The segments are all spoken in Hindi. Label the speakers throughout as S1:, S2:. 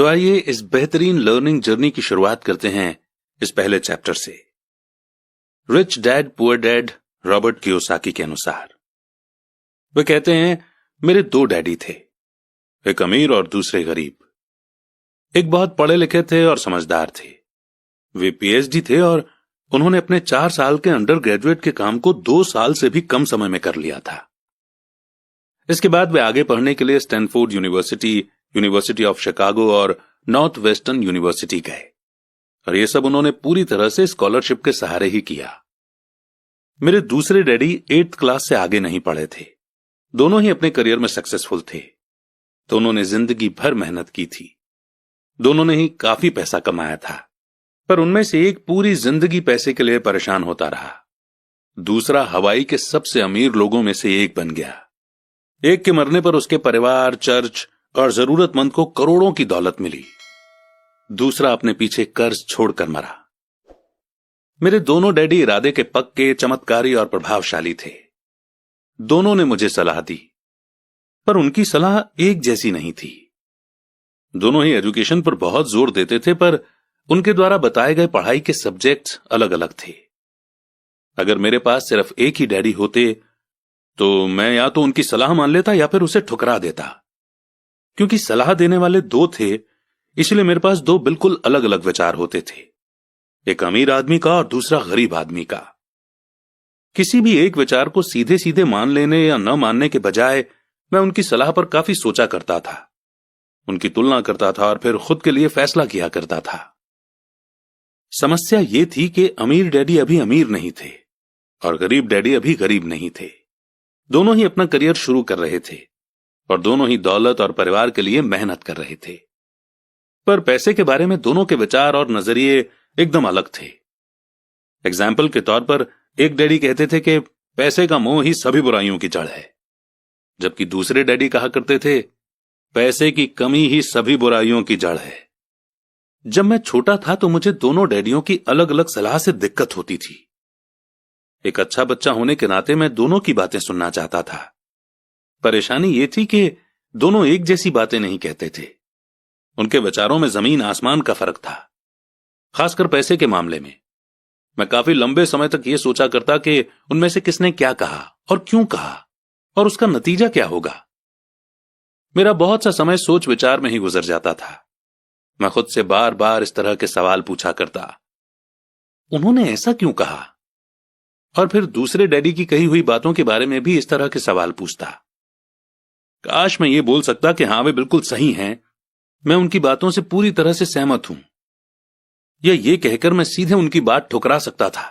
S1: तो आइए इस बेहतरीन लर्निंग जर्नी की शुरुआत करते हैं इस पहले चैप्टर से। Rich dad poor dad Robert Kiyosaki के अनुसार वे कहते हैं, मेरे दो डैडी थे, एक अमीर और दूसरे गरीब। एक बहुत पढ़े लिखे थे और समझदार थे। वे पीएचडी थे और उन्होंने अपने 4 साल के अंडर ग्रेजुएट के काम को 2 साल से भी कम समय में कर लिया था। इसके बाद वे आगे पढ़ने के लिए Stanford university, university of Chicago और नॉर्थ वेस्टर्न यूनिवर्सिटी गए और यह सब उन्होंने पूरी तरह से स्कॉलरशिप के सहारे ही किया। मेरे दूसरे डैडी 8th क्लास से आगे नहीं पढ़े थे। दोनों ही अपने करियर में सक्सेसफुल थे। दोनों ने जिंदगी भर मेहनत की थी। दोनों ने ही काफी पैसा कमाया था, पर उनमें से एक पूरी जिंदगी पैसे के लिए परेशान होता रहा। दूसरा हवाई के सबसे अमीर लोगों में से एक बन गया। एक के मरने पर उसके परिवार, चर्च और जरूरतमंद को करोड़ों की दौलत मिली। दूसरा अपने पीछे कर्ज छोड़कर मरा। मेरे दोनों डैडी इरादे के पक्के, चमत्कारी और प्रभावशाली थे। दोनों ने मुझे सलाह दी, पर उनकी सलाह एक जैसी नहीं थी। दोनों ही एजुकेशन पर बहुत जोर देते थे, पर उनके द्वारा बताए गए पढ़ाई के सब्जेक्ट्स अलग अलग थे। अगर मेरे पास सिर्फ एक ही डैडी होते तो मैं या तो उनकी सलाह मान लेता या फिर उसे ठुकरा देता। क्योंकि सलाह देने वाले 2 थे, इसलिए मेरे पास 2 बिल्कुल अलग अलग विचार होते थे, एक अमीर आदमी का और दूसरा गरीब आदमी का। किसी भी एक विचार को सीधे सीधे मान लेने या न मानने के बजाय मैं उनकी सलाह पर काफी सोचा करता था, उनकी तुलना करता था और फिर खुद के लिए फैसला किया करता था। समस्या यह थी कि अमीर डैडी अभी अमीर नहीं थे और गरीब डैडी अभी गरीब नहीं थे। दोनों ही अपना करियर शुरू कर रहे थे और दोनों ही दौलत और परिवार के लिए मेहनत कर रहे थे, पर पैसे के बारे में दोनों के विचार और नजरिए एकदम अलग थे। एग्जाम्पल के तौर पर एक डैडी कहते थे कि पैसे का मोह ही सभी बुराइयों की जड़ है, जबकि दूसरे डैडी कहा करते थे पैसे की कमी ही सभी बुराइयों की जड़ है। जब मैं छोटा था तो मुझे दोनों डैडियों की अलग अलग सलाह से दिक्कत होती थी। एक अच्छा बच्चा होने के नाते मैं दोनों की बातें सुनना चाहता था। परेशानी यह थी कि दोनों एक जैसी बातें नहीं कहते थे। उनके विचारों में जमीन आसमान का फर्क था, खासकर पैसे के मामले में। मैं काफी लंबे समय तक यह सोचा करता कि उनमें से किसने क्या कहा और क्यों कहा और उसका नतीजा क्या होगा। मेरा बहुत सा समय सोच विचार में ही गुजर जाता था। मैं खुद से बार बार इस तरह के सवाल पूछा करता, उन्होंने ऐसा क्यों कहा? और फिर दूसरे डैडी की कही हुई बातों के बारे में भी इस तरह के सवाल पूछता। काश मैं ये बोल सकता कि हां वे बिल्कुल सही हैं, मैं उनकी बातों से पूरी तरह से सहमत हूं, या ये कहकर मैं सीधे उनकी बात ठुकरा सकता था,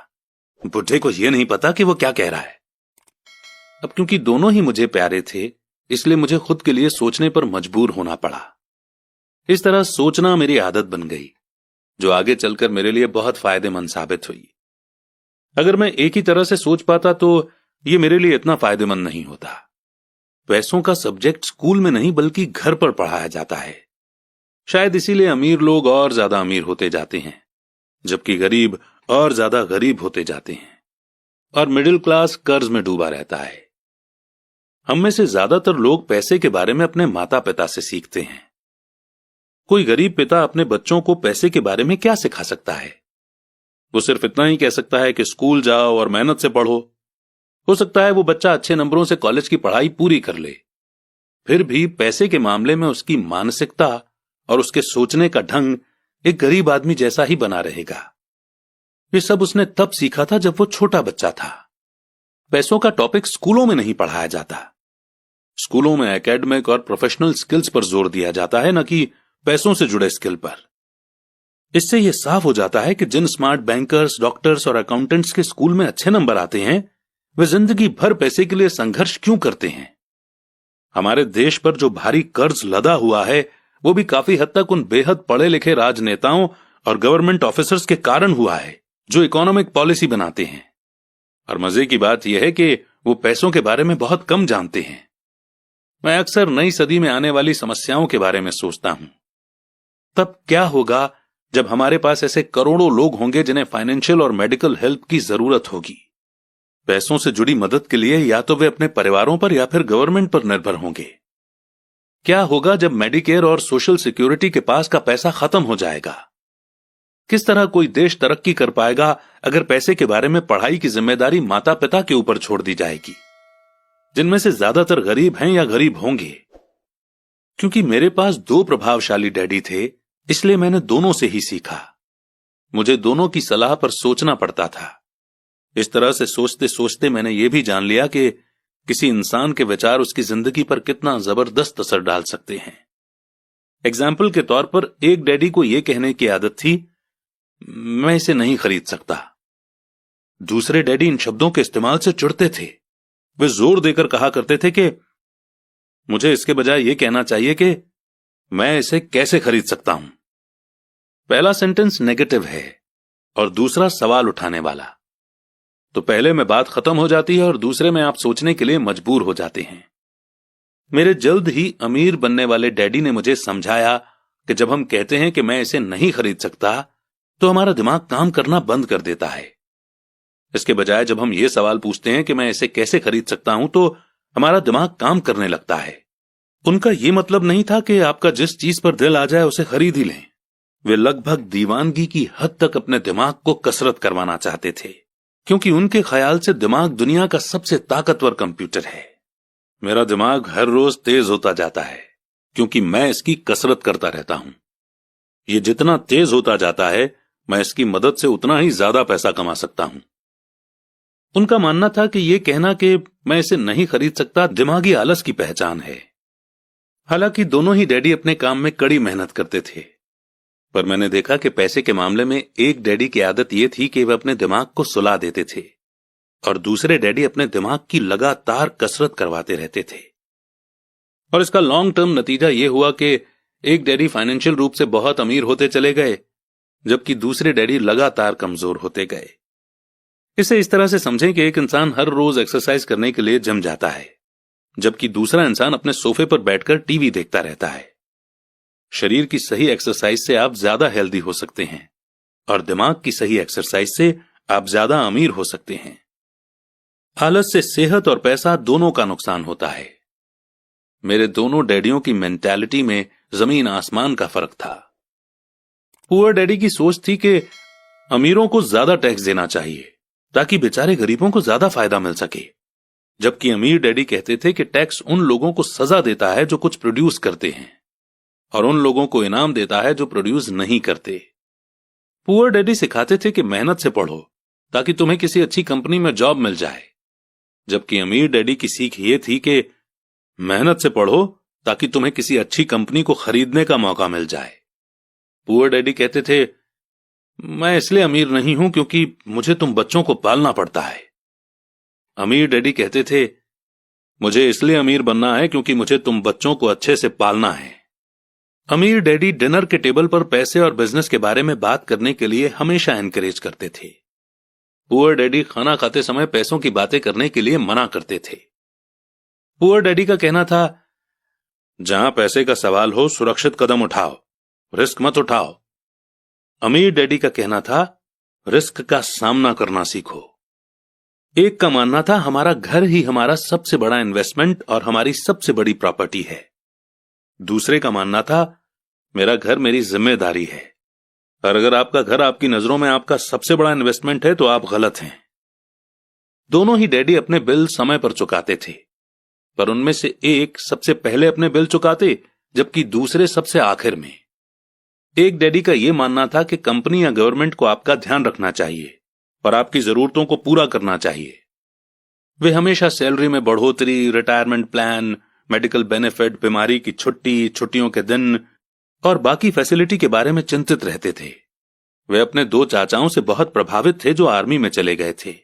S1: बुढ़े को यह नहीं पता कि वो क्या कह रहा है। अब क्योंकि दोनों ही मुझे प्यारे थे, इसलिए मुझे खुद के लिए सोचने पर मजबूर होना पड़ा। इस तरह सोचना मेरी आदत बन गई, जो आगे चलकर मेरे लिए बहुत फायदेमंद साबित हुई। अगर मैं एक ही तरह से सोच पाता तो यह मेरे लिए इतना फायदेमंद नहीं होता। पैसों का सब्जेक्ट स्कूल में नहीं बल्कि घर पर पढ़ाया जाता है। शायद इसीलिए अमीर लोग और ज्यादा अमीर होते जाते हैं, जबकि गरीब और ज्यादा गरीब होते जाते हैं, और मिडिल क्लास कर्ज में डूबा रहता है। हम में से ज्यादातर लोग पैसे के बारे में अपने माता पिता से सीखते हैं। कोई गरीब पिता अपने बच्चों को पैसे के बारे में क्या सिखा सकता है? वो सिर्फ इतना ही कह सकता है कि स्कूल जाओ और मेहनत से पढ़ो। हो सकता है वो बच्चा अच्छे नंबरों से कॉलेज की पढ़ाई पूरी कर ले, फिर भी पैसे के मामले में उसकी मानसिकता और उसके सोचने का ढंग एक गरीब आदमी जैसा ही बना रहेगा। ये सब उसने तब सीखा था जब वो छोटा बच्चा था। पैसों का टॉपिक स्कूलों में नहीं पढ़ाया जाता। स्कूलों में एकेडमिक और प्रोफेशनल स्किल्स पर जोर दिया जाता है, न कि पैसों से जुड़े स्किल पर। इससे यह साफ हो जाता है कि जिन स्मार्ट बैंकर्स, डॉक्टर्स और अकाउंटेंट्स के स्कूल में अच्छे नंबर आते हैं, वे जिंदगी भर पैसे के लिए संघर्ष क्यों करते हैं। हमारे देश पर जो भारी कर्ज लदा हुआ है, वो भी काफी हद तक उन बेहद पढ़े लिखे राजनेताओं और गवर्नमेंट ऑफिसर्स के कारण हुआ है, जो इकोनॉमिक पॉलिसी बनाते हैं। और मजे की बात यह है कि वो पैसों के बारे में बहुत कम जानते हैं। मैं अक्सर नई सदी में आने वाली समस्याओं के बारे में सोचता हूं। तब क्या होगा जब हमारे पास ऐसे करोड़ों लोग होंगे जिन्हें फाइनेंशियल और मेडिकल हेल्प की जरूरत होगी। पैसों से जुड़ी मदद के लिए या तो वे अपने परिवारों पर या फिर गवर्नमेंट पर निर्भर होंगे। क्या होगा जब मेडिकेयर और सोशल सिक्योरिटी के पास का पैसा खत्म हो जाएगा? किस तरह कोई देश तरक्की कर पाएगा अगर पैसे के बारे में पढ़ाई की जिम्मेदारी माता पिता के ऊपर छोड़ दी जाएगी, जिनमें से ज्यादातर गरीब हैं या गरीब होंगे? क्योंकि मेरे पास 2 प्रभावशाली डैडी थे, इसलिए मैंने दोनों से ही सीखा। मुझे दोनों की सलाह पर सोचना पड़ता था। इस तरह से सोचते सोचते मैंने यह भी जान लिया कि किसी इंसान के विचार उसकी जिंदगी पर कितना जबरदस्त असर डाल सकते हैं। एग्जाम्पल के तौर पर एक डैडी को यह कहने की आदत थी, मैं इसे नहीं खरीद सकता। दूसरे डैडी इन शब्दों के इस्तेमाल से चिढ़ते थे। वे जोर देकर कहा करते थे कि मुझे इसके बजाय यह कहना चाहिए कि मैं इसे कैसे खरीद सकता हूं। पहला सेंटेंस नेगेटिव है और दूसरा सवाल उठाने वाला। तो पहले में बात खत्म हो जाती है और दूसरे में आप सोचने के लिए मजबूर हो जाते हैं। मेरे जल्द ही अमीर बनने वाले डैडी ने मुझे समझाया कि जब हम कहते हैं कि मैं इसे नहीं खरीद सकता, तो हमारा दिमाग काम करना बंद कर देता है। इसके बजाय जब हम ये सवाल पूछते हैं कि मैं इसे कैसे खरीद सकता हूं, तो हमारा दिमाग काम करने लगता है। उनका यह मतलब नहीं था कि आपका जिस चीज पर दिल आ जाए उसे खरीद ही लें। वे लगभग दीवानगी की हद तक अपने दिमाग को कसरत करवाना चाहते थे, क्योंकि उनके ख्याल से दिमाग दुनिया का सबसे ताकतवर कंप्यूटर है। मेरा दिमाग हर रोज तेज होता जाता है क्योंकि मैं इसकी कसरत करता रहता हूं। ये जितना तेज होता जाता है, मैं इसकी मदद से उतना ही ज्यादा पैसा कमा सकता हूं। उनका मानना था कि यह कहना कि मैं इसे नहीं खरीद सकता दिमागी आलस की पहचान है। हालांकि दोनों ही डैडी अपने काम में कड़ी मेहनत करते थे, पर मैंने देखा कि पैसे के मामले में एक डैडी की आदत यह थी कि वे अपने दिमाग को सुला देते थे और दूसरे डैडी अपने दिमाग की लगातार कसरत करवाते रहते थे। और इसका लॉन्ग टर्म नतीजा यह हुआ कि एक डैडी फाइनेंशियल रूप से बहुत अमीर होते चले गए, जबकि दूसरे डैडी लगातार कमजोर होते गए। इसे इस तरह से समझें कि एक इंसान हर रोज एक्सरसाइज करने के लिए जिम जाता है, जबकि दूसरा इंसान अपने सोफे पर बैठकर टीवी देखता रहता है। शरीर की सही एक्सरसाइज से आप ज्यादा हेल्दी हो सकते हैं और दिमाग की सही एक्सरसाइज से आप ज्यादा अमीर हो सकते हैं। आलस से सेहत और पैसा दोनों का नुकसान होता है। मेरे दोनों डैडियों की मेंटालिटी में जमीन आसमान का फर्क था। पुअर डैडी की सोच थी कि अमीरों को ज्यादा टैक्स देना चाहिए ताकि बेचारे गरीबों को ज्यादा फायदा मिल सके, जबकि अमीर डैडी कहते थे कि टैक्स उन लोगों को सजा देता है जो कुछ प्रोड्यूस करते हैं और उन लोगों को इनाम देता है जो प्रोड्यूस नहीं करते। पुअर डैडी सिखाते थे कि मेहनत से पढ़ो ताकि तुम्हें किसी अच्छी कंपनी में जॉब मिल जाए, जबकि अमीर डैडी की सीख ये थी कि मेहनत से पढ़ो ताकि तुम्हें किसी अच्छी कंपनी को खरीदने का मौका मिल जाए। पुअर डैडी कहते थे, मैं इसलिए अमीर नहीं हूं क्योंकि मुझे तुम बच्चों को पालना पड़ता है। अमीर डैडी कहते थे, मुझे इसलिए अमीर बनना है क्योंकि मुझे तुम बच्चों को अच्छे से पालना है। अमीर डैडी डिनर के टेबल पर पैसे और बिजनेस के बारे में बात करने के लिए हमेशा एनकरेज करते थे। पुअर डैडी खाना खाते समय पैसों की बातें करने के लिए मना करते थे। पुअर डैडी का कहना था, जहां पैसे का सवाल हो सुरक्षित कदम उठाओ, रिस्क मत उठाओ। अमीर डैडी का कहना था, रिस्क का सामना करना सीखो। एक का मानना था, हमारा घर ही हमारा सबसे बड़ा इन्वेस्टमेंट और हमारी सबसे बड़ी प्रॉपर्टी है। दूसरे का मानना था, मेरा घर मेरी जिम्मेदारी है, और अगर आपका घर आपकी नजरों में आपका सबसे बड़ा इन्वेस्टमेंट है तो आप गलत हैं। दोनों ही डैडी अपने बिल समय पर चुकाते थे, पर उनमें से एक सबसे पहले अपने बिल चुकाते जबकि दूसरे सबसे आखिर में। एक डैडी का यह मानना था कि कंपनी या गवर्नमेंट को आपका ध्यान रखना चाहिए और आपकी जरूरतों को पूरा करना चाहिए। वे हमेशा सैलरी में बढ़ोतरी, रिटायरमेंट प्लान, मेडिकल बेनिफिट, बीमारी की छुट्टी, छुट्टियों के दिन और बाकी फैसिलिटी के बारे में चिंतित रहते थे। वे अपने 2 चाचाओं से बहुत प्रभावित थे जो आर्मी में चले गए थे,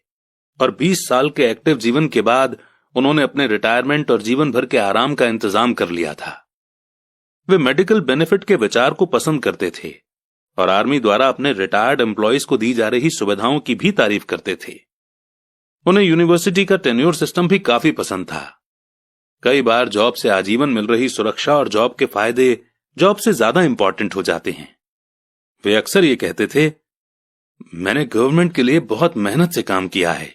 S1: और 20 साल के एक्टिव जीवन के बाद उन्होंने अपने रिटायरमेंट और जीवन भर के आराम का इंतजाम कर लिया था। वे मेडिकल बेनिफिट के विचार को पसंद करते थे और आर्मी द्वारा अपने रिटायर्ड एम्प्लॉयज को दी जा रही सुविधाओं की भी तारीफ करते थे। उन्हें यूनिवर्सिटी का टेन्योर सिस्टम भी काफी पसंद था। कई बार जॉब से आजीवन मिल रही सुरक्षा और जॉब के फायदे जॉब से ज्यादा इंपॉर्टेंट हो जाते हैं। वे अक्सर ये कहते थे, मैंने गवर्नमेंट के लिए बहुत मेहनत से काम किया है,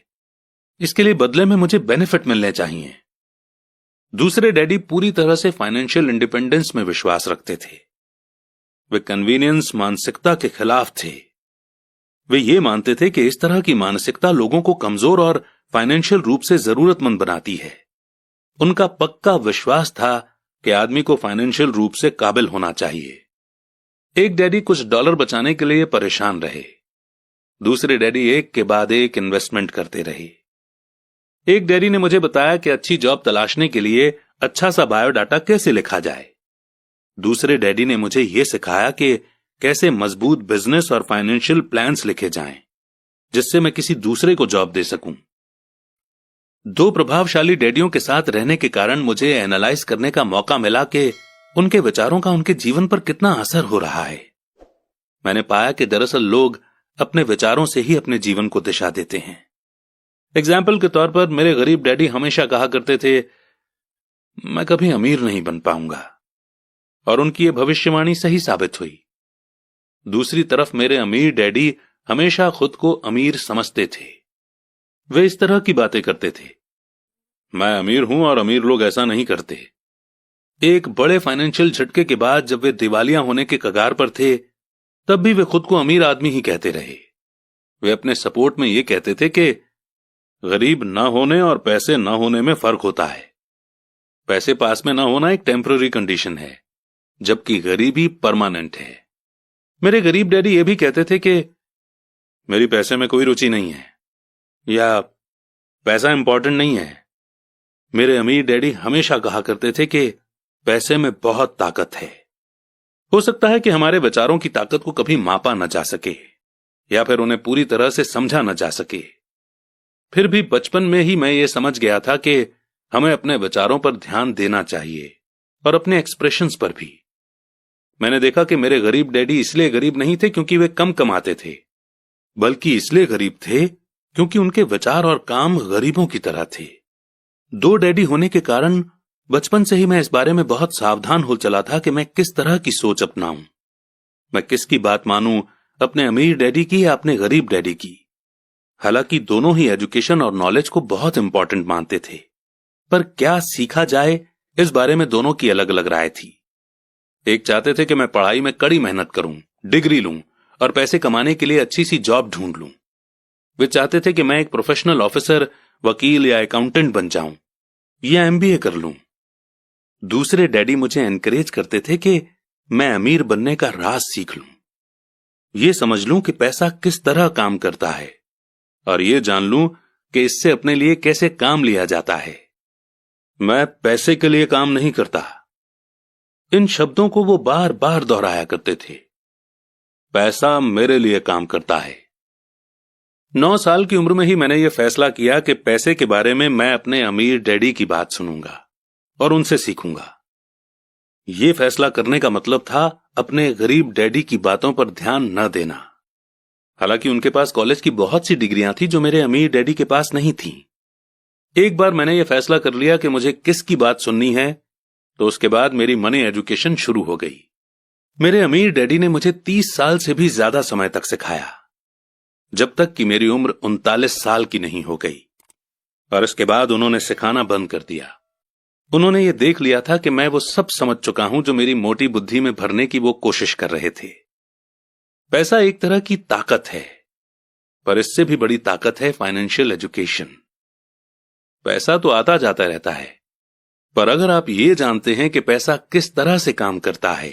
S1: इसके लिए बदले में मुझे बेनिफिट मिलने चाहिए। दूसरे डैडी पूरी तरह से फाइनेंशियल इंडिपेंडेंस में विश्वास रखते थे। वे कन्वीनियंस मानसिकता के खिलाफ थे। वे ये मानते थे कि इस तरह की मानसिकता लोगों को कमजोर और फाइनेंशियल रूप से जरूरतमंद बनाती है। उनका पक्का विश्वास था कि आदमी को फाइनेंशियल रूप से काबिल होना चाहिए। एक डैडी कुछ डॉलर बचाने के लिए परेशान रहे। दूसरे डैडी एक के बाद एक इन्वेस्टमेंट करते रहे। एक डैडी ने मुझे बताया कि अच्छी जॉब तलाशने के लिए अच्छा सा बायोडाटा कैसे लिखा जाए। दूसरे डैडी ने मुझे यह सिखाया कि कैसे मजबूत बिजनेस और फाइनेंशियल प्लान्स लिखे जाएं, जिससे मैं किसी दूसरे को जॉब दे सकूं। दो प्रभावशाली डैडियों के साथ रहने के कारण मुझे एनालाइज करने का मौका मिला कि उनके विचारों का उनके जीवन पर कितना असर हो रहा है। मैंने पाया कि दरअसल लोग अपने विचारों से ही अपने जीवन को दिशा देते हैं। एग्जाम्पल के तौर पर मेरे गरीब डैडी हमेशा कहा करते थे, मैं कभी अमीर नहीं बन पाऊंगा, और उनकी यह भविष्यवाणी सही साबित हुई। दूसरी तरफ मेरे अमीर डैडी हमेशा खुद को अमीर समझते थे। वे इस तरह की बातें करते थे, मैं अमीर हूं और अमीर लोग ऐसा नहीं करते। एक बड़े फाइनेंशियल झटके के बाद जब वे दिवालिया होने के कगार पर थे, तब भी वे खुद को अमीर आदमी ही कहते रहे। वे अपने सपोर्ट में यह कहते थे कि गरीब ना होने और पैसे ना होने में फर्क होता है। पैसे पास में ना होना एक टेम्पररी कंडीशन है, जबकि गरीबी परमानेंट है। मेरे गरीब डैडी ये भी कहते थे कि मेरी पैसे में कोई रुचि नहीं है, या पैसा इंपॉर्टेंट नहीं है। मेरे अमीर डैडी हमेशा कहा करते थे कि पैसे में बहुत ताकत है। हो सकता है कि हमारे विचारों की ताकत को कभी मापा न जा सके, या फिर उन्हें पूरी तरह से समझा न जा सके। फिर भी बचपन में ही मैं ये समझ गया था कि हमें अपने विचारों पर ध्यान देना चाहिए, और अपने एक्सप्रेशंस पर भी। मैंने देखा कि मेरे गरीब डैडी इसलिए गरीब नहीं थे क्योंकि वे कम कमाते थे, बल्कि इसलिए गरीब थे क्योंकि उनके विचार और काम गरीबों की तरह थे। दो डैडी होने के कारण बचपन से ही मैं इस बारे में बहुत सावधान हो चला था कि मैं किस तरह की सोच अपनाऊं। मैं किसकी बात मानूं, अपने अमीर डैडी की या अपने गरीब डैडी की। हालांकि दोनों ही एजुकेशन और नॉलेज को बहुत इंपॉर्टेंट मानते थे, पर क्या सीखा जाए इस बारे में दोनों की अलग अलग राय थी। एक चाहते थे कि मैं पढ़ाई में कड़ी मेहनत करूं, डिग्री लूं और पैसे कमाने के लिए अच्छी सी जॉब ढूंढ लूं। वे चाहते थे कि मैं एक प्रोफेशनल ऑफिसर, वकील या अकाउंटेंट बन जाऊं या एमबीए कर लूं। दूसरे डैडी मुझे एनकरेज करते थे कि मैं अमीर बनने का राज सीख लूं, ये समझ लूं कि पैसा किस तरह काम करता है, और ये जान लूं कि इससे अपने लिए कैसे काम लिया जाता है। मैं पैसे के लिए काम नहीं करता। इन शब्दों को वो बार बार दोहराया करते थे। पैसा मेरे लिए काम करता है। 9 साल की उम्र में ही मैंने यह फैसला किया कि पैसे के बारे में मैं अपने अमीर डैडी की बात सुनूंगा और उनसे सीखूंगा। यह फैसला करने का मतलब था अपने गरीब डैडी की बातों पर ध्यान न देना। हालांकि उनके पास कॉलेज की बहुत सी डिग्रियां थी जो मेरे अमीर डैडी के पास नहीं थी। एक बार मैंने यह फैसला कर लिया कि मुझे किसकी बात सुननी है, तो उसके बाद मेरी मनी एजुकेशन शुरू हो गई। मेरे अमीर डैडी ने मुझे 30 साल से भी ज्यादा समय तक सिखाया, जब तक कि मेरी उम्र 39 साल की नहीं हो गई, और इसके बाद उन्होंने सिखाना बंद कर दिया। उन्होंने ये देख लिया था कि मैं वो सब समझ चुका हूं जो मेरी मोटी बुद्धि में भरने की वो कोशिश कर रहे थे। पैसा एक तरह की ताकत है, पर इससे भी बड़ी ताकत है फाइनेंशियल एजुकेशन। पैसा तो आता जाता रहता है, पर अगर आप ये जानते हैं कि पैसा किस तरह से काम करता है,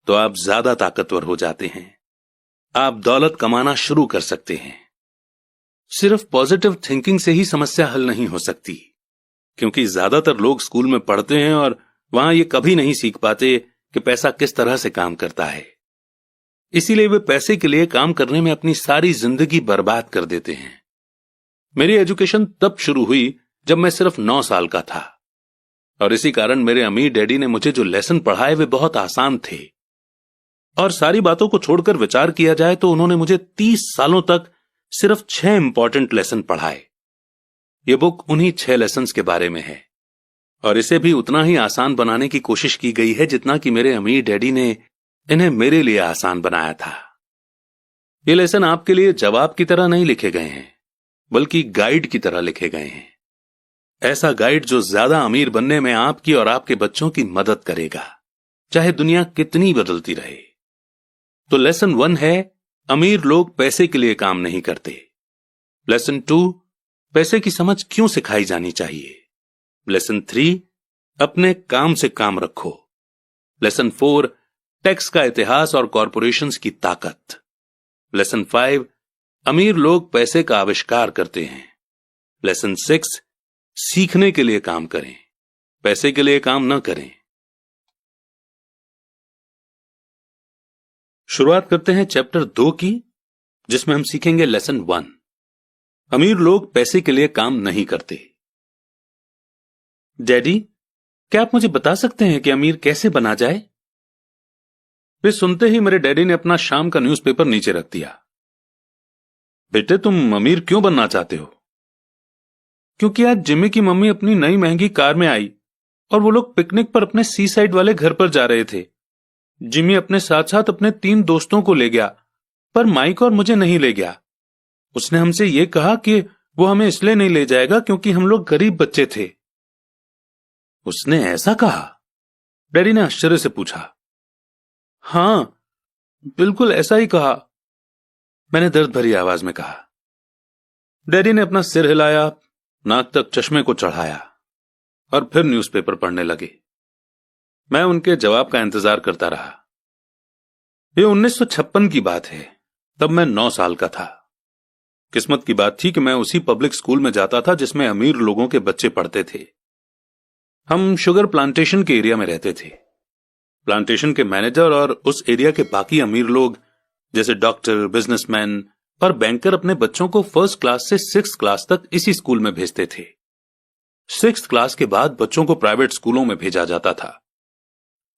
S1: तो आप ज्यादा ताकतवर हो जाते हैं। आप दौलत कमाना शुरू कर सकते हैं। सिर्फ पॉजिटिव थिंकिंग से ही समस्या हल नहीं हो सकती, क्योंकि ज्यादातर लोग स्कूल में पढ़ते हैं और वहां ये कभी नहीं सीख पाते कि पैसा किस तरह से काम करता है। इसीलिए वे पैसे के लिए काम करने में अपनी सारी जिंदगी बर्बाद कर देते हैं। मेरी एजुकेशन तब शुरू हुई जब मैं सिर्फ 9 साल का था, और इसी कारण मेरे अमीर डैडी ने मुझे जो लेसन पढ़ाए वे बहुत आसान थे। और सारी बातों को छोड़कर विचार किया जाए तो उन्होंने मुझे 30 सालों तक सिर्फ 6 इंपॉर्टेंट लेसन पढ़ाए। ये बुक उन्हीं 6 लेसन्स के बारे में है, और इसे भी उतना ही आसान बनाने की कोशिश की गई है जितना कि मेरे अमीर डैडी ने इन्हें मेरे लिए आसान बनाया था। ये लेसन आपके लिए जवाब की तरह नहीं लिखे गए हैं, बल्कि गाइड की तरह लिखे गए हैं। ऐसा गाइड जो ज्यादा अमीर बनने में आपकी और आपके बच्चों की मदद करेगा, चाहे दुनिया कितनी बदलती रहे। तो लेसन 1 है, अमीर लोग पैसे के लिए काम नहीं करते। लेसन 2, पैसे की समझ क्यों सिखाई जानी चाहिए। लेसन 3, अपने काम से काम रखो। लेसन 4, टैक्स का इतिहास और कॉरपोरेशंस की ताकत। लेसन 5, अमीर लोग पैसे का आविष्कार करते हैं। लेसन 6, सीखने के लिए काम करें, पैसे के लिए काम न करें। शुरुआत करते हैं चैप्टर 2 की, जिसमें हम सीखेंगे लेसन 1, अमीर लोग पैसे के लिए काम नहीं करते। डैडी, क्या आप मुझे बता सकते हैं कि अमीर कैसे बना जाए? वे सुनते ही मेरे डैडी ने अपना शाम का न्यूज़पेपर नीचे रख दिया। बेटे, तुम अमीर क्यों बनना चाहते हो? क्योंकि आज जिमी की मम्मी अपनी नई महंगी कार में आई और वो लोग पिकनिक पर अपने सी साइड वाले घर पर जा रहे थे। जिमी अपने साथ साथ अपने 3 दोस्तों को ले गया, पर माइक और मुझे नहीं ले गया। उसने हमसे ये कहा कि वो हमें इसलिए नहीं ले जाएगा क्योंकि हम लोग गरीब बच्चे थे। उसने ऐसा कहा? डैडी ने आश्चर्य से पूछा। हां, बिल्कुल ऐसा ही कहा, मैंने दर्द भरी आवाज में कहा। डैडी ने अपना सिर हिलाया, नाक तक चश्मे को चढ़ाया और फिर न्यूज़पेपर पढ़ने लगे। मैं उनके जवाब का इंतजार करता रहा। ये 1956 की बात है, तब मैं 9 साल का था। किस्मत की बात थी कि मैं उसी पब्लिक स्कूल में जाता था जिसमें अमीर लोगों के बच्चे पढ़ते थे। हम शुगर प्लांटेशन के एरिया में रहते थे। प्लांटेशन के मैनेजर और उस एरिया के बाकी अमीर लोग जैसे डॉक्टर, बिजनेसमैन और बैंकर अपने बच्चों को 1st क्लास से 6th क्लास तक इसी स्कूल में भेजते थे। 6th क्लास के बाद बच्चों को प्राइवेट स्कूलों में भेजा जाता था।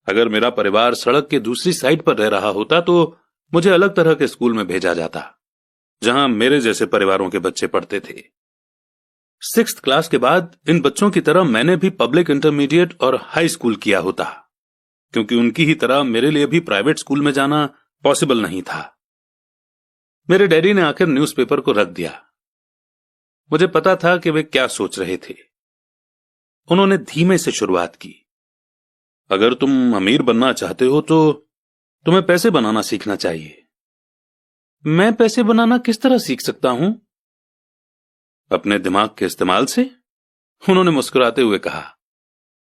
S1: अगर मेरा परिवार सड़क के दूसरी साइड पर रह रहा होता तो मुझे अलग तरह के स्कूल में भेजा जाता, जहां मेरे जैसे परिवारों के बच्चे पढ़ते थे। 6th क्लास के बाद इन बच्चों की तरह मैंने भी पब्लिक इंटरमीडिएट और हाई स्कूल किया होता, क्योंकि उनकी ही तरह मेरे लिए भी प्राइवेट स्कूल में जाना पॉसिबल नहीं था। मेरे डैडी ने आखिर न्यूज़पेपर को रख दिया। मुझे पता था कि वे क्या सोच रहे थे। उन्होंने धीमे से शुरुआत की। अगर तुम अमीर बनना चाहते हो तो तुम्हें पैसे बनाना सीखना चाहिए। मैं पैसे बनाना किस तरह सीख सकता हूं? अपने दिमाग के इस्तेमाल से, उन्होंने मुस्कुराते हुए कहा,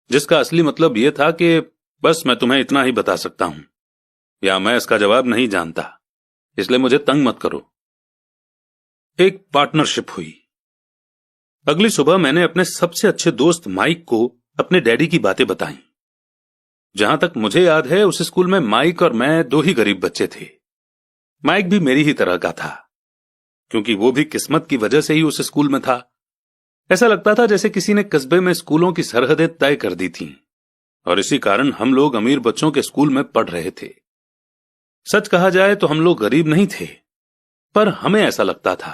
S1: जिसका असली मतलब यह था कि बस मैं तुम्हें इतना ही बता सकता हूं, या मैं इसका जवाब नहीं जानता, इसलिए मुझे तंग मत करो। एक पार्टनरशिप हुई। अगली सुबह मैंने अपने सबसे अच्छे दोस्त माइक को अपने डैडी की बातें बताई। जहां तक मुझे याद है, उस स्कूल में माइक और मैं 2 ही गरीब बच्चे थे। माइक भी मेरी ही तरह का था, क्योंकि वो भी किस्मत की वजह से ही उस स्कूल में था। ऐसा लगता था जैसे किसी ने कस्बे में स्कूलों की सरहदें तय कर दी थीं, और इसी कारण हम लोग अमीर बच्चों के स्कूल में पढ़ रहे थे। सच कहा जाए तो हम लोग गरीब नहीं थे, पर हमें ऐसा लगता था,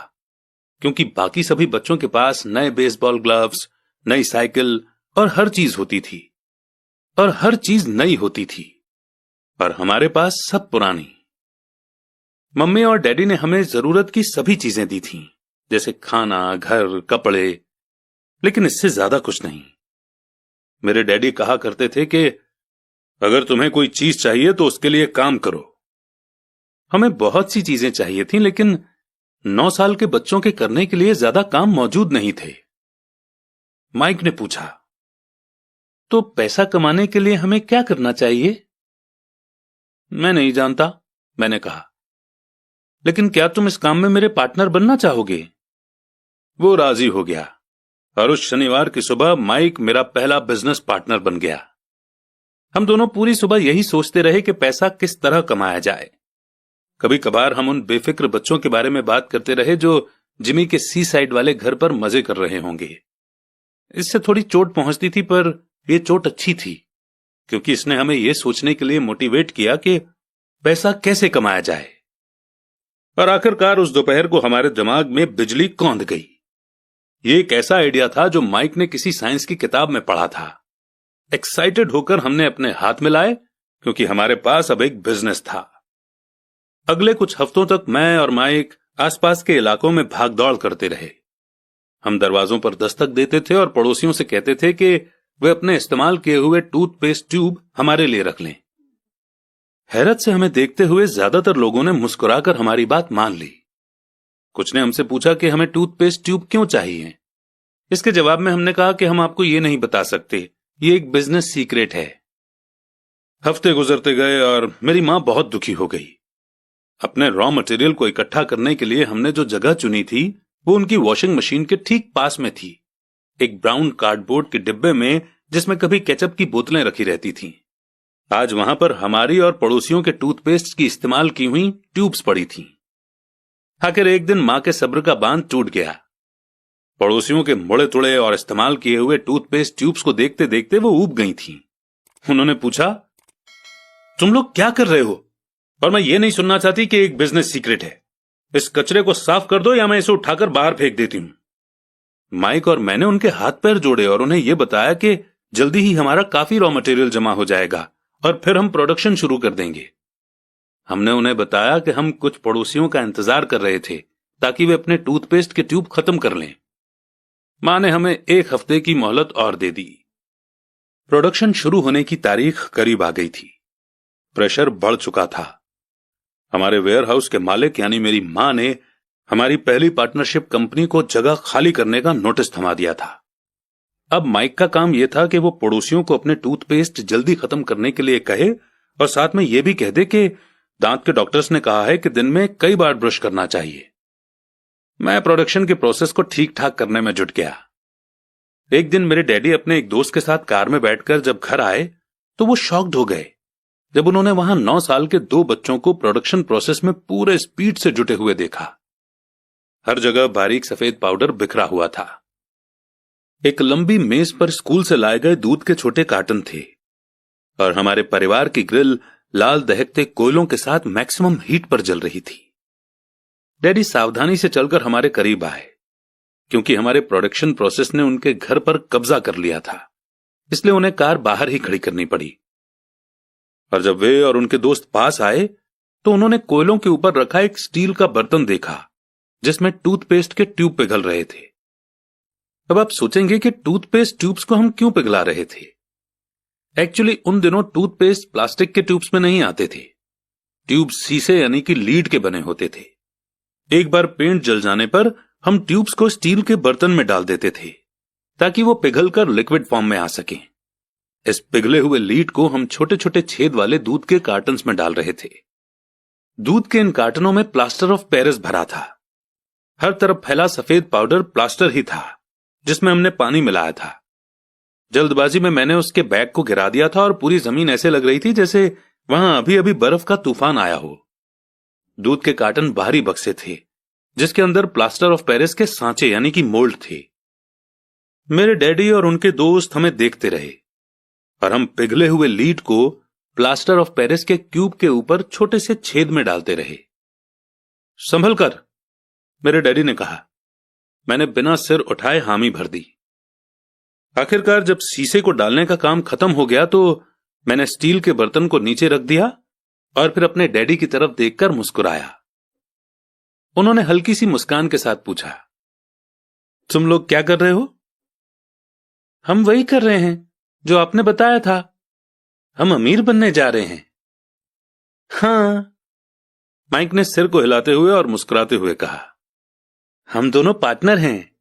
S1: क्योंकि बाकी सभी बच्चों के पास नए बेसबॉल ग्लव्स, नई साइकिल और हर चीज होती थी, और हर चीज नई होती थी, पर हमारे पास सब पुरानी। मम्मी और डैडी ने हमें जरूरत की सभी चीजें दी थीं, जैसे खाना, घर, कपड़े, लेकिन इससे ज्यादा कुछ नहीं। मेरे डैडी कहा करते थे कि अगर तुम्हें कोई चीज चाहिए तो उसके लिए काम करो। हमें बहुत सी चीजें चाहिए थीं, लेकिन 9 साल के बच्चों के करने के लिए ज्यादा काम मौजूद नहीं थे। माइक ने पूछा, तो पैसा कमाने के लिए हमें क्या करना चाहिए? मैं नहीं जानता, मैंने कहा, लेकिन क्या तुम इस काम में मेरे पार्टनर बनना चाहोगे? वो राजी हो गया, और उस शनिवार की सुबह माइक मेरा पहला बिजनेस पार्टनर बन गया। हम दोनों पूरी सुबह यही सोचते रहे कि पैसा किस तरह कमाया जाए। कभी कभार हम उन बेफिक्र बच्चों के बारे में बात करते रहे जो जिमी के सी साइड वाले घर पर मजे कर रहे होंगे। इससे थोड़ी चोट पहुंचती थी, पर यह चोट अच्छी थी, क्योंकि इसने हमें यह सोचने के लिए मोटिवेट किया कि पैसा कैसे कमाया जाए। और आखिरकार उस दोपहर को हमारे दिमाग में बिजली कौंध गई। ये एक ऐसा आइडिया था जो माइक ने किसी साइंस की किताब में पढ़ा था। एक्साइटेड होकर हमने अपने हाथ मिलाए, क्योंकि हमारे पास अब एक बिजनेस था। अगले कुछ हफ्तों तक मैं और माइक आसपास के इलाकों में भागदौड़ करते रहे। हम दरवाजों पर दस्तक देते थे और पड़ोसियों से कहते थे कि वे अपने इस्तेमाल किए हुए टूथपेस्ट ट्यूब हमारे लिए रख लें। हैरत से हमें देखते हुए ज्यादातर लोगों ने मुस्कुराकर हमारी बात मान ली। कुछ ने हमसे पूछा कि हमें टूथपेस्ट ट्यूब क्यों चाहिए। इसके जवाब में हमने कहा कि हम आपको ये नहीं बता सकते, ये एक बिजनेस सीक्रेट है। हफ्ते गुजरते गए और मेरी मां बहुत दुखी हो गई। अपने रॉ मटेरियल को इकट्ठा करने के लिए हमने जो जगह चुनी थी वो उनकी वॉशिंग मशीन के ठीक पास में थी, एक ब्राउन कार्डबोर्ड के डिब्बे में जिसमें कभी केचप की बोतलें रखी रहती थीं। आज वहां पर हमारी और पड़ोसियों के टूथपेस्ट की इस्तेमाल की हुई ट्यूब्स पड़ी थीं। आखिर एक दिन मां के सब्र का बांध टूट गया। पड़ोसियों के मुड़े तुड़े और इस्तेमाल किए हुए टूथपेस्ट ट्यूब्स को देखते देखते वो ऊब गई थीं। उन्होंने पूछा, तुम लोग क्या कर रहे हो? और मैं ये नहीं सुनना चाहती कि एक बिजनेस सीक्रेट है। इस कचरे को साफ कर दो या मैं इसे उठाकर बाहर फेंक देती हूं। माइक और मैंने उनके हाथ पैर जोड़े और उन्हें यह बताया कि जल्दी ही हमारा काफी रॉ मटेरियल जमा हो जाएगा और फिर हम प्रोडक्शन शुरू कर देंगे। हमने उन्हें बताया कि हम कुछ पड़ोसियों का इंतजार कर रहे थे ताकि वे अपने टूथपेस्ट के ट्यूब खत्म कर लें। मां ने हमें 1 हफ्ते की मोहलत और दे दी। प्रोडक्शन शुरू होने की तारीख करीब आ गई थी। प्रेशर बढ़ चुका था। हमारे वेयरहाउस के मालिक यानी मेरी मां ने हमारी पहली पार्टनरशिप कंपनी को जगह खाली करने का नोटिस थमा दिया था। अब माइक का काम यह था कि वो पड़ोसियों को अपने टूथपेस्ट जल्दी खत्म करने के लिए कहे और साथ में यह भी कह दे कि दांत के डॉक्टर्स ने कहा है कि दिन में कई बार ब्रश करना चाहिए। मैं प्रोडक्शन के प्रोसेस को ठीक ठाक करने में जुट गया। एक दिन मेरे डैडी अपने एक दोस्त के साथ कार में बैठकर जब घर आए तो वो शॉक्ड हो गए जब उन्होंने वहां 9 साल के 2 बच्चों को प्रोडक्शन प्रोसेस में पूरे स्पीड से जुटे हुए देखा। हर जगह बारीक सफेद पाउडर बिखरा हुआ था। एक लंबी मेज पर स्कूल से लाए गए दूध के छोटे कार्टन थे और हमारे परिवार की ग्रिल लाल दहकते कोयलों के साथ मैक्सिमम हीट पर जल रही थी। डैडी सावधानी से चलकर हमारे करीब आए क्योंकि हमारे प्रोडक्शन प्रोसेस ने उनके घर पर कब्जा कर लिया था, इसलिए उन्हें कार बाहर ही खड़ी करनी पड़ी। और जब वे और उनके दोस्त पास आए तो उन्होंने कोयलों के ऊपर रखा एक स्टील का बर्तन देखा जिसमें टूथपेस्ट के ट्यूब पिघल रहे थे। अब आप सोचेंगे कि टूथपेस्ट ट्यूब्स को हम क्यों पिघला रहे थे। एक्चुअली उन दिनों टूथपेस्ट प्लास्टिक के ट्यूब्स में नहीं आते थे। ट्यूब शीशे यानी कि लीड के बने होते थे। एक बार पेंट जल जाने पर हम ट्यूब्स को स्टील के बर्तन में डाल देते थे ताकि वो पिघलकर लिक्विड फॉर्म में आ सकें। इस पिघले हुए लीड को हम छोटे छोटे छेद वाले दूध के कार्टन्स में डाल रहे थे। दूध के इन कार्टनों में प्लास्टर ऑफ पेरिस भरा था। हर तरफ फैला सफेद पाउडर प्लास्टर ही था जिसमें हमने पानी मिलाया था। जल्दबाजी में मैंने उसके बैग को गिरा दिया था और पूरी जमीन ऐसे लग रही थी जैसे वहां अभी अभी बर्फ का तूफान आया हो। दूध के कार्टन बाहरी बक्से थे जिसके अंदर प्लास्टर ऑफ पेरिस के सांचे यानी कि मोल्ड थे। मेरे डैडी और उनके दोस्त हमें देखते रहे और हम पिघले हुए लीड को प्लास्टर ऑफ पेरिस के क्यूब के ऊपर छोटे से छेद में डालते रहे। संभल कर, मेरे डैडी ने कहा। मैंने बिना सिर उठाए हामी भर दी। आखिरकार जब शीशे को डालने का काम खत्म हो गया तो मैंने स्टील के बर्तन को नीचे रख दिया और फिर अपने डैडी की तरफ देखकर मुस्कुराया। उन्होंने हल्की सी मुस्कान के साथ पूछा, तुम लोग क्या कर रहे हो? हम वही कर रहे हैं जो आपने बताया था। हम अमीर बनने जा रहे हैं। हां, माइक ने सिर को हिलाते हुए और मुस्कुराते हुए कहा। हम दोनों पार्टनर हैं।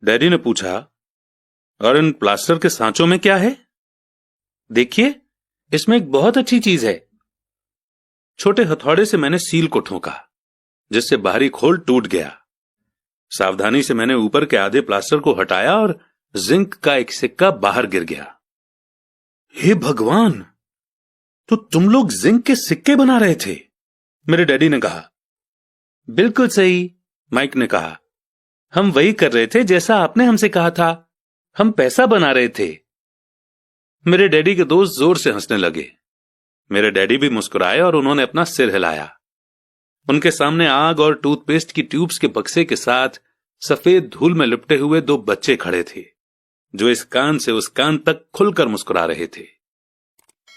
S1: डैडी ने पूछा, और इन प्लास्टर के सांचों में क्या है? देखिए, इसमें एक बहुत अच्छी चीज है। छोटे हथौड़े से मैंने सील को ठोका जिससे बाहरी खोल टूट गया। सावधानी से मैंने ऊपर के आधे प्लास्टर को हटाया और जिंक का एक सिक्का बाहर गिर गया। हे भगवान, तो तुम लोग जिंक के सिक्के बना रहे थे? मेरे डैडी ने कहा। बिल्कुल सही, माइक ने कहा। हम वही कर रहे थे जैसा आपने हमसे कहा था। हम पैसा बना रहे थे। मेरे डैडी के दोस्त जोर से हंसने लगे। मेरे डैडी भी मुस्कुराए और उन्होंने अपना सिर हिलाया। उनके सामने आग और टूथपेस्ट की ट्यूब्स के बक्से के साथ सफेद धूल में लिपटे हुए 2 बच्चे खड़े थे जो इस कान से उस कान तक खुलकर मुस्कुरा रहे थे।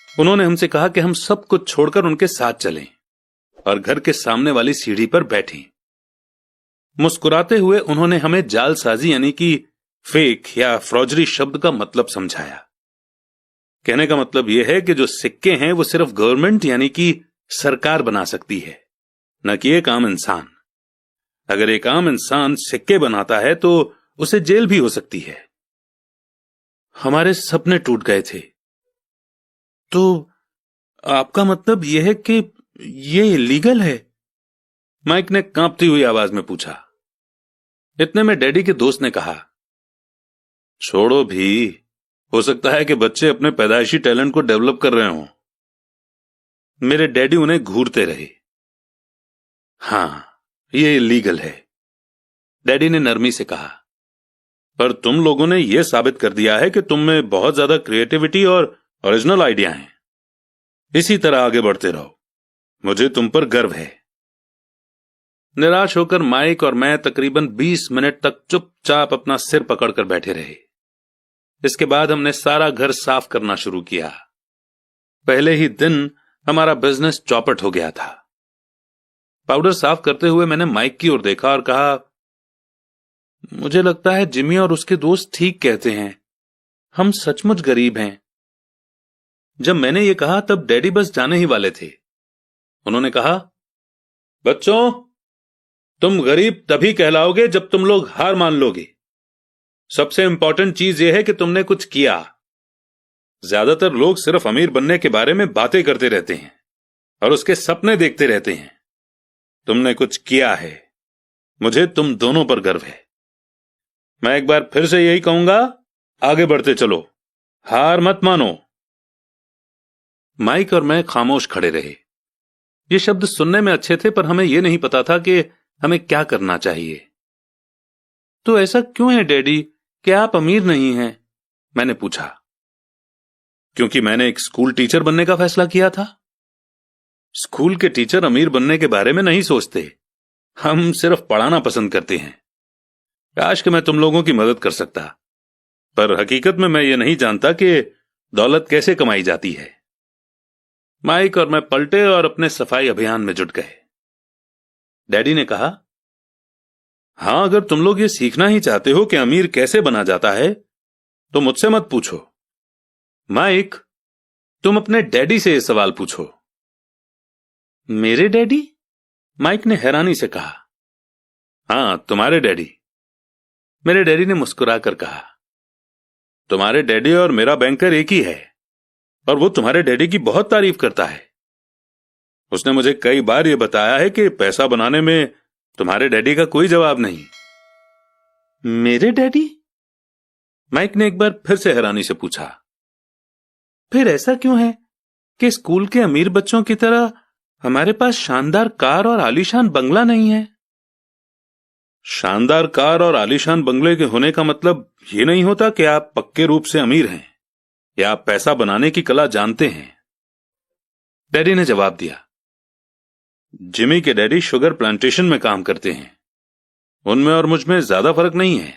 S1: उन्होंने हमसे कहा कि हम सब कुछ छोड़कर उनके साथ चलें और घर के सामने वाली सीढ़ी पर बैठें। मुस्कुराते हुए उन्होंने हमें जालसाजी यानी कि फेक या फ्रॉजरी शब्द का मतलब समझाया। कहने का मतलब यह है कि जो सिक्के हैं वो सिर्फ गवर्नमेंट यानी कि सरकार बना सकती है, न कि एक आम इंसान। अगर एक आम इंसान सिक्के बनाता है तो उसे जेल भी हो सकती है। हमारे सपने टूट गए थे। तो आपका मतलब यह है कि यह इलीगल है? माइक ने कांपती हुई आवाज में पूछा। इतने में डैडी के दोस्त ने कहा, छोड़ो भी, हो सकता है कि बच्चे अपने पैदाइशी टैलेंट को डेवलप कर रहे हों। मेरे डैडी उन्हें घूरते रहे। हां, यह इलीगल है, डैडी ने नरमी से कहा, पर तुम लोगों ने यह साबित कर दिया है कि तुम में बहुत ज्यादा क्रिएटिविटी और ओरिजिनल आइडिया हैं। इसी तरह आगे बढ़ते रहो, मुझे तुम पर गर्व है। निराश होकर माइक और मैं तकरीबन 20 मिनट तक चुपचाप अपना सिर पकड़कर बैठे रहे। इसके बाद हमने सारा घर साफ करना शुरू किया। पहले ही दिन हमारा बिजनेस चौपट हो गया था। पाउडर साफ करते हुए मैंने माइक की ओर देखा और कहा, मुझे लगता है जिमी और उसके दोस्त ठीक कहते हैं, हम सचमुच गरीब हैं। जब मैंने ये कहा तब डैडी बस जाने ही वाले थे। उन्होंने कहा, बच्चों, तुम गरीब तभी कहलाओगे जब तुम लोग हार मान लोगे। सबसे इंपॉर्टेंट चीज यह है कि तुमने कुछ किया। ज्यादातर लोग सिर्फ अमीर बनने के बारे में बातें करते रहते हैं और उसके सपने देखते रहते हैं। तुमने कुछ किया है, मुझे तुम दोनों पर गर्व है। मैं एक बार फिर से यही कहूंगा, आगे बढ़ते चलो, हार मत मानो। माइक और मैं खामोश खड़े रहे। ये शब्द सुनने में अच्छे थे, पर हमें यह नहीं पता था कि हमें क्या करना चाहिए। तो ऐसा क्यों है डैडी कि आप अमीर नहीं हैं? मैंने पूछा। क्योंकि मैंने एक स्कूल टीचर बनने का फैसला किया था। स्कूल के टीचर अमीर बनने के बारे में नहीं सोचते, हम सिर्फ पढ़ाना पसंद करते हैं। काश कि मैं तुम लोगों की मदद कर सकता, पर हकीकत में मैं ये नहीं जानता कि दौलत कैसे कमाई जाती है। माइक और मैं पलटे और अपने सफाई अभियान में जुट गए। डैडी ने कहा, हां, अगर तुम लोग ये सीखना ही चाहते हो कि अमीर कैसे बना जाता है तो मुझसे मत पूछो। माइक, तुम अपने डैडी से यह सवाल पूछो। मेरे डैडी? माइक ने हैरानी से कहा। हां, तुम्हारे डैडी। मेरे डैडी ने मुस्कुराकर कहा, तुम्हारे डैडी और मेरा बैंकर एक ही है और वो तुम्हारे डैडी की बहुत तारीफ करता है। उसने मुझे कई बार यह बताया है कि पैसा बनाने में तुम्हारे डैडी का कोई जवाब नहीं। मेरे डैडी? माइक ने एक बार फिर से हैरानी से पूछा। फिर ऐसा क्यों है कि स्कूल के अमीर बच्चों की तरह हमारे पास शानदार कार और आलीशान बंगला नहीं है? शानदार कार और आलीशान बंगले के होने का मतलब यह नहीं होता कि आप पक्के रूप से अमीर हैं या आप पैसा बनाने की कला जानते हैं, डैडी ने जवाब दिया। जिमी के डैडी शुगर प्लांटेशन में काम करते हैं। उनमें और मुझ में ज्यादा फर्क नहीं है।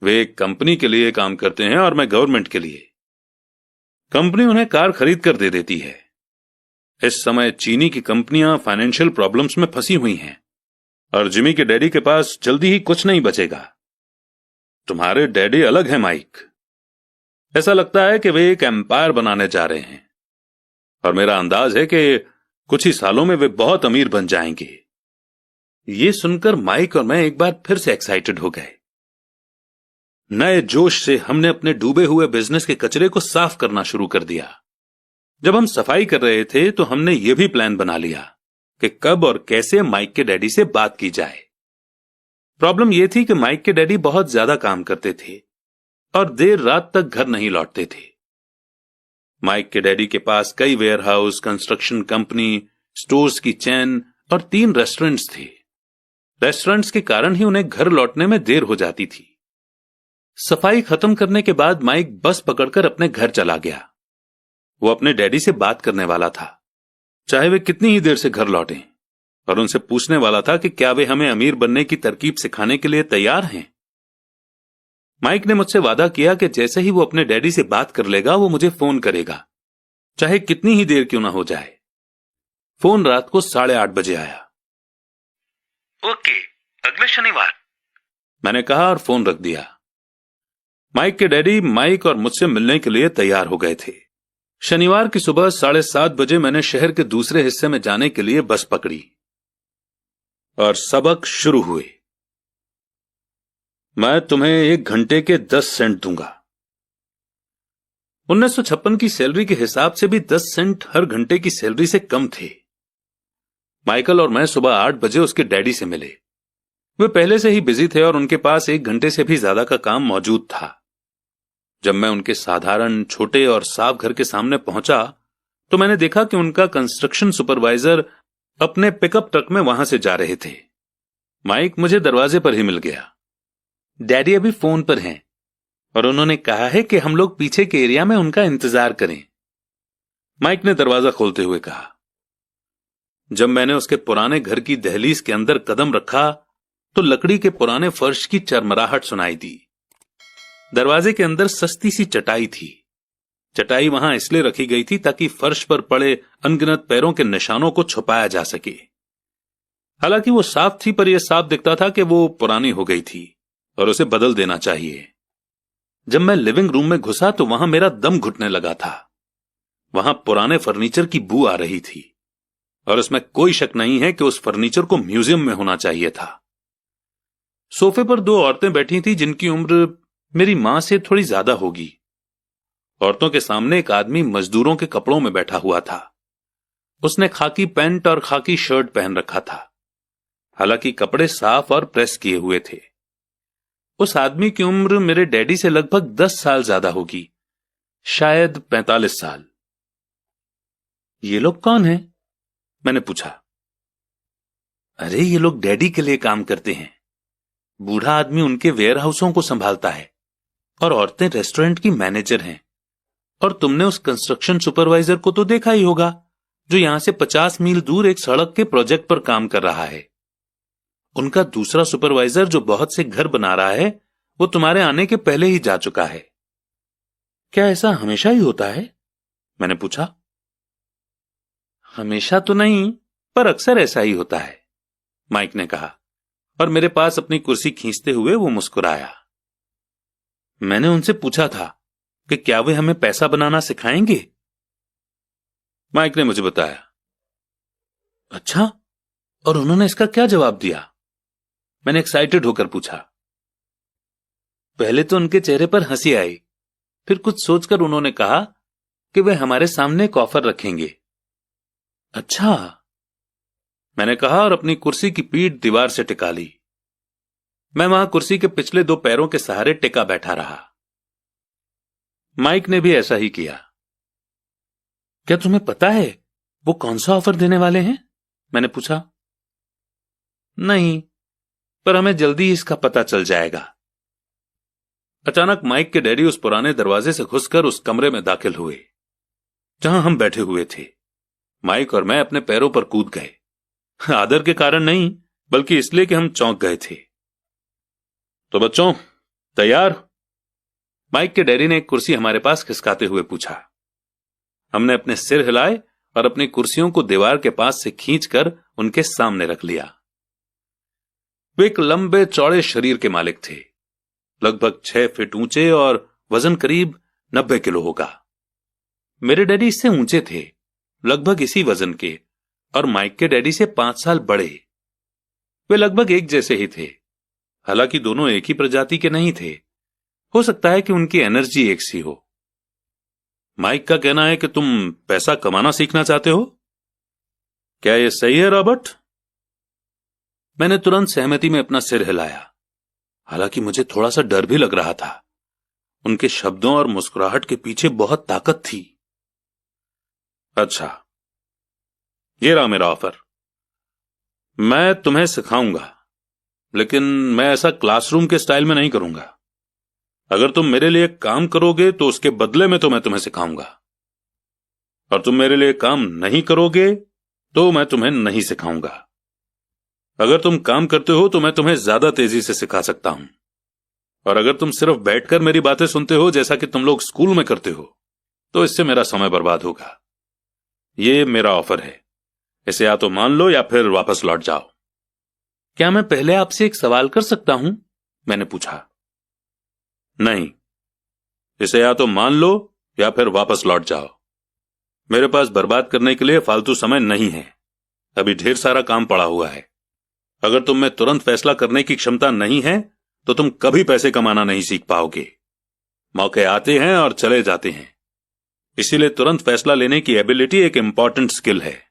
S1: वे एक कंपनी के लिए काम करते हैं और मैं गवर्नमेंट के लिए। कंपनी उन्हें कार खरीद कर दे देती है। इस समय चीनी की कंपनियां फाइनेंशियल प्रॉब्लम्स में फंसी हुई हैं और जिमी के डैडी के पास जल्दी ही कुछ नहीं बचेगा। तुम्हारे डैडी अलग हैं माइक। ऐसा लगता है कि वे एक एम्पायर बनाने जा रहे हैं और मेरा अंदाज है कि कुछ ही सालों में वे बहुत अमीर बन जाएंगे। यह सुनकर माइक और मैं एक बार फिर से एक्साइटेड हो गए। नए जोश से हमने अपने डूबे हुए बिजनेस के कचरे को साफ करना शुरू कर दिया। जब हम सफाई कर रहे थे तो हमने यह भी प्लान बना लिया कि कब और कैसे माइक के डैडी से बात की जाए। प्रॉब्लम यह थी कि माइक के डैडी बहुत ज्यादा काम करते थे और देर रात तक घर नहीं लौटते थे। माइक के डैडी के पास कई वेयरहाउस, कंस्ट्रक्शन कंपनी, स्टोर्स की चेन और 3 रेस्टोरेंट्स थे। रेस्टोरेंट्स के कारण ही उन्हें घर लौटने में देर हो जाती थी। सफाई खत्म करने के बाद माइक बस पकड़कर अपने घर चला गया। वो अपने डैडी से बात करने वाला था, चाहे वे कितनी ही देर से घर लौटें, और उनसे पूछने वाला था कि क्या वे हमें अमीर बनने की तरकीब सिखाने के लिए तैयार हैं। माइक ने मुझसे वादा किया कि जैसे ही वो अपने डैडी से बात कर लेगा वो मुझे फोन करेगा, चाहे कितनी ही देर क्यों ना हो जाए। फोन रात को 8:30 बजे आया।
S2: ओके,
S1: अगले शनिवार, मैंने कहा और फोन रख दिया। माइक के डैडी माइक और मुझसे मिलने के लिए तैयार हो गए थे। शनिवार की सुबह 7:30 बजे मैंने शहर के दूसरे हिस्से में जाने के लिए बस पकड़ी और सबक शुरू हुए। मैं तुम्हें 1 घंटे के 10 सेंट दूंगा। 1956 की सैलरी के हिसाब से भी 10 सेंट हर घंटे की सैलरी से कम थे। माइकल और मैं सुबह 8 बजे उसके डैडी से मिले। वे पहले से ही बिजी थे और उनके पास 1 घंटे से भी ज्यादा का काम मौजूद था। जब मैं उनके साधारण छोटे और साफ घर के सामने पहुंचा तो मैंने देखा कि उनका कंस्ट्रक्शन सुपरवाइजर अपने पिकअप ट्रक में वहां से जा रहे थे। माइक मुझे दरवाजे पर ही मिल गया। डैडी अभी फोन पर हैं और उन्होंने कहा है कि हम लोग पीछे के एरिया में उनका इंतजार करें, माइक ने दरवाजा खोलते हुए कहा। जब मैंने उसके पुराने घर की दहलीज के अंदर कदम रखा तो लकड़ी के पुराने फर्श की चरमराहट सुनाई दी। दरवाजे के अंदर सस्ती सी चटाई थी। चटाई वहां इसलिए रखी गई थी ताकि फर्श पर पड़े अनगिनत पैरों के निशानों को छुपाया जा सके। हालांकि वो साफ थी, पर यह साफ दिखता था कि वो पुरानी हो गई थी और उसे बदल देना चाहिए। जब मैं लिविंग रूम में घुसा तो वहां मेरा दम घुटने लगा था। वहां पुराने फर्नीचर की बू आ रही थी और इसमें कोई शक नहीं है कि उस फर्नीचर को म्यूजियम में होना चाहिए था। सोफे पर 2 औरतें बैठी थीं जिनकी उम्र मेरी मां से थोड़ी ज्यादा होगी। औरतों के सामने एक आदमी मजदूरों के कपड़ों में बैठा हुआ था। उसने खाकी पैंट और खाकी शर्ट पहन रखा था। हालांकि कपड़े साफ और प्रेस किए हुए थे। उस आदमी की उम्र मेरे डैडी से लगभग 10 साल ज्यादा होगी, शायद 45 साल। ये लोग कौन हैं? मैंने पूछा। अरे ये लोग डैडी के लिए काम करते हैं। बूढ़ा आदमी उनके वेयर हाउसों को संभालता है और औरतें रेस्टोरेंट की मैनेजर हैं। और तुमने उस कंस्ट्रक्शन सुपरवाइजर को तो देखा ही होगा जो यहां से 50 मील दूर एक सड़क के प्रोजेक्ट पर काम कर रहा है। उनका दूसरा सुपरवाइजर जो बहुत से घर बना रहा है वो तुम्हारे आने के पहले ही जा चुका है। क्या ऐसा हमेशा ही होता है? मैंने पूछा। हमेशा तो नहीं, पर अक्सर ऐसा ही होता है, माइक ने कहा और मेरे पास अपनी कुर्सी खींचते हुए वो मुस्कुराया। मैंने उनसे पूछा था कि क्या वे हमें पैसा बनाना सिखाएंगे? माइक ने मुझे बताया। अच्छा, और उन्होंने इसका क्या जवाब दिया? मैंने एक्साइटेड होकर पूछा। पहले तो उनके चेहरे पर हंसी आई, फिर कुछ सोचकर उन्होंने कहा कि वे हमारे सामने एक ऑफर रखेंगे। अच्छा, मैंने कहा और अपनी कुर्सी की पीठ दीवार से टिका ली। मैं वहां कुर्सी के पिछले 2 पैरों के सहारे टिका बैठा रहा। माइक ने भी ऐसा ही किया। क्या तुम्हें पता है वो कौन सा ऑफर देने वाले हैं? मैंने पूछा। नहीं, पर हमें जल्दी ही इसका पता चल जाएगा। अचानक माइक के डैडी उस पुराने दरवाजे से घुसकर उस कमरे में दाखिल हुए जहां हम बैठे हुए थे। माइक और मैं अपने पैरों पर कूद गए, आदर के कारण नहीं बल्कि इसलिए कि हम चौंक गए थे। तो बच्चों, तैयार? माइक के डैडी ने एक कुर्सी हमारे पास खिसकाते हुए पूछा। हमने अपने सिर हिलाए और अपनी कुर्सियों को दीवार के पास से खींचकर उनके सामने रख लिया। वे एक लंबे चौड़े शरीर के मालिक थे, लगभग 6 फीट ऊंचे और वजन करीब 90 किलो होगा। मेरे डैडी इससे ऊंचे थे, लगभग इसी वजन के, और माइक के डैडी से 5 साल बड़े। वे लगभग एक जैसे ही थे, हालांकि दोनों एक ही प्रजाति के नहीं थे। हो सकता है कि उनकी एनर्जी एक सी हो। माइक का कहना है कि तुम पैसा कमाना सीखना चाहते हो। क्या यह सही है रॉबर्ट? मैंने तुरंत सहमति में अपना सिर हिलाया। हालांकि मुझे थोड़ा सा डर भी लग रहा था। उनके शब्दों और मुस्कुराहट के पीछे बहुत ताकत थी। अच्छा, ये रहा मेरा ऑफर। मैं तुम्हें सिखाऊंगा, लेकिन मैं ऐसा क्लासरूम के स्टाइल में नहीं करूंगा। अगर तुम मेरे लिए काम करोगे तो उसके बदले में तो मैं तुम्हें सिखाऊंगा, और तुम मेरे लिए काम नहीं करोगे तो मैं तुम्हें नहीं सिखाऊंगा। अगर तुम काम करते हो तो मैं तुम्हें ज्यादा तेजी से सिखा सकता हूं, और अगर तुम सिर्फ बैठकर मेरी बातें सुनते हो जैसा कि तुम लोग स्कूल में करते हो तो इससे मेरा समय बर्बाद होगा। ये मेरा ऑफर है, इसे या तो मान लो या फिर वापस लौट जाओ। क्या मैं पहले आपसे एक सवाल कर सकता हूं? मैंने पूछा। नहीं, इसे या तो मान लो या फिर वापस लौट जाओ। मेरे पास बर्बाद करने के लिए फालतू समय नहीं है। अभी ढेर सारा काम पड़ा हुआ है। अगर तुम में तुरंत फैसला करने की क्षमता नहीं है तो तुम कभी पैसे कमाना नहीं सीख पाओगे। मौके आते हैं और चले जाते हैं, इसीलिए तुरंत फैसला लेने की एबिलिटी एक इंपॉर्टेंट स्किल है।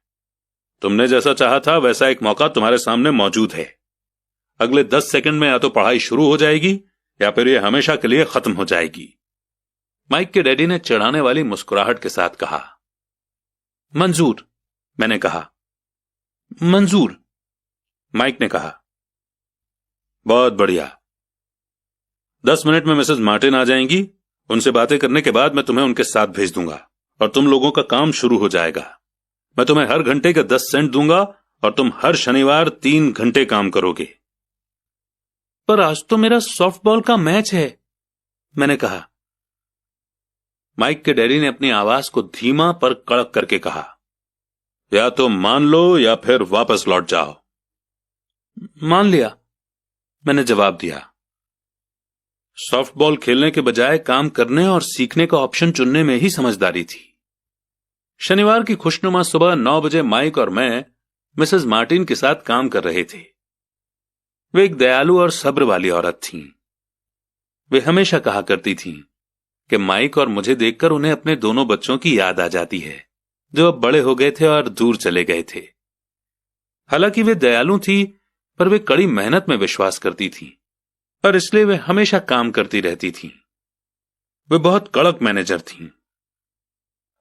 S1: तुमने जैसा चाहा था वैसा एक मौका तुम्हारे सामने मौजूद है। अगले 10 सेकंड में या तो पढ़ाई शुरू हो जाएगी या फिर यह हमेशा के लिए खत्म हो जाएगी। माइक के डैडी ने चिढ़ाने वाली मुस्कुराहट के साथ कहा। मंजूर, मैंने कहा। मंजूर, माइक ने कहा। बहुत बढ़िया। 10 मिनट में मिसेस मार्टिन आ जाएंगी। उनसे बातें करने के बाद मैं तुम्हें उनके साथ भेज दूंगा और तुम लोगों का काम शुरू हो जाएगा। मैं तुम्हें हर घंटे के 10 सेंट दूंगा और तुम हर शनिवार 3 घंटे काम करोगे। पर आज तो मेरा सॉफ्टबॉल का मैच है, मैंने कहा। माइक के डैडी ने अपनी आवाज को धीमा पर कड़क करके कहा, या तो मान लो या फिर वापस लौट जाओ। मान लिया, मैंने जवाब दिया। सॉफ्टबॉल खेलने के बजाय काम करने और सीखने का ऑप्शन चुनने में ही समझदारी थी। शनिवार की खुशनुमा सुबह 9 बजे माइक और मैं मिसेस मार्टिन के साथ काम कर रहे थे। वे एक दयालु और सब्र वाली औरत थीं। वे हमेशा कहा करती थीं कि माइक और मुझे देखकर उन्हें अपने दोनों बच्चों की याद आ जाती है जो अब बड़े हो गए थे और दूर चले गए थे। हालांकि वे दयालु थी, पर वे कड़ी मेहनत में विश्वास करती थीं और इसलिए वे हमेशा काम करती रहती थीं। वे बहुत कड़क मैनेजर थीं।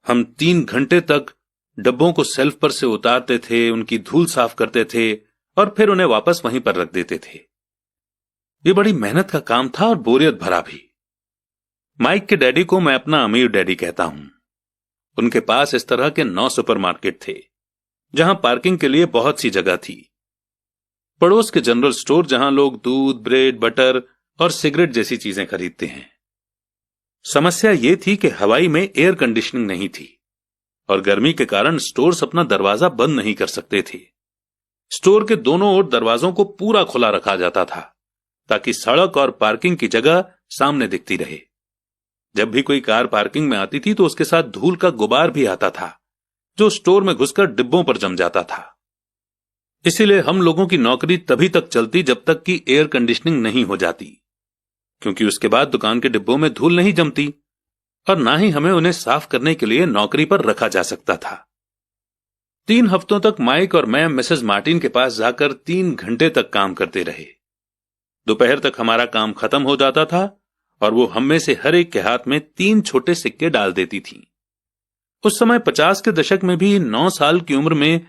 S1: हम 3 घंटे तक डब्बों को सेल्फ पर से उतारते थे, उनकी धूल साफ करते थे और फिर उन्हें वापस वहीं पर रख देते थे। ये बड़ी मेहनत का काम था और बोरियत भरा भी। माइक के डैडी को मैं अपना अमीर डैडी कहता हूं। उनके पास इस तरह के 9 सुपरमार्केट थे जहां पार्किंग के लिए बहुत सी जगह थी। पड़ोस के जनरल स्टोर जहां लोग दूध, ब्रेड, बटर और सिगरेट जैसी चीजें खरीदते हैं। समस्या यह थी कि हवाई में एयर कंडीशनिंग नहीं थी और गर्मी के कारण स्टोर्स अपना दरवाजा बंद नहीं कर सकते थे। स्टोर के दोनों ओर दरवाजों को पूरा खुला रखा जाता था ताकि सड़क और पार्किंग की जगह सामने दिखती रहे। जब भी कोई कार पार्किंग में आती थी तो उसके साथ धूल का गुबार भी आता था जो स्टोर में घुसकर डिब्बों पर जम जाता था। इसीलिए हम लोगों की नौकरी तभी तक चलती जब तक कि एयर कंडीशनिंग नहीं हो जाती, क्योंकि उसके बाद दुकान के डिब्बों में धूल नहीं जमती और ना ही हमें उन्हें साफ करने के लिए नौकरी पर रखा जा सकता था। 3 हफ्तों तक माइक और मैं मिसेस मार्टिन के पास जाकर 3 घंटे तक काम करते रहे। दोपहर तक हमारा काम खत्म हो जाता था और वो हम में से हर एक के हाथ में 3 छोटे सिक्के डाल देती थी। उस समय 50 के दशक में भी 9 साल की उम्र में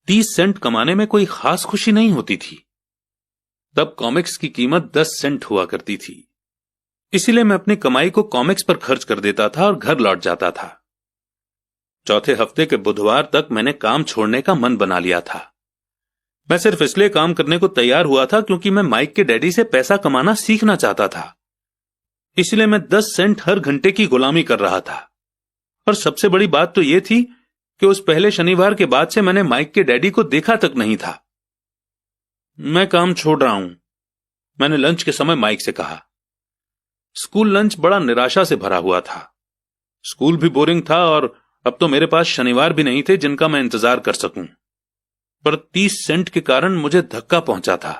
S1: 30 सेंट कमाने में कोई खास खुशी नहीं होती थी। तब कॉमिक्स की कीमत 10 सेंट हुआ करती थी, इसीलिए मैं अपनी कमाई को कॉमिक्स पर खर्च कर देता था और घर लौट जाता था। चौथे हफ्ते के बुधवार तक मैंने काम छोड़ने का मन बना लिया था। मैं सिर्फ इसलिए काम करने को तैयार हुआ था क्योंकि मैं माइक के डैडी से पैसा कमाना सीखना चाहता था। इसलिए मैं 10 सेंट हर घंटे की गुलामी कर रहा था। और सबसे बड़ी बात तो यह थी कि उस पहले शनिवार के बाद से मैंने माइक के डैडी को देखा तक नहीं था। मैं काम छोड़ रहा हूं, मैंने लंच के समय माइक से कहा। स्कूल लंच बड़ा निराशा से भरा हुआ था। स्कूल भी बोरिंग था और अब तो मेरे पास शनिवार भी नहीं थे जिनका मैं इंतजार कर सकूं। पर 30 सेंट के कारण मुझे धक्का पहुंचा था।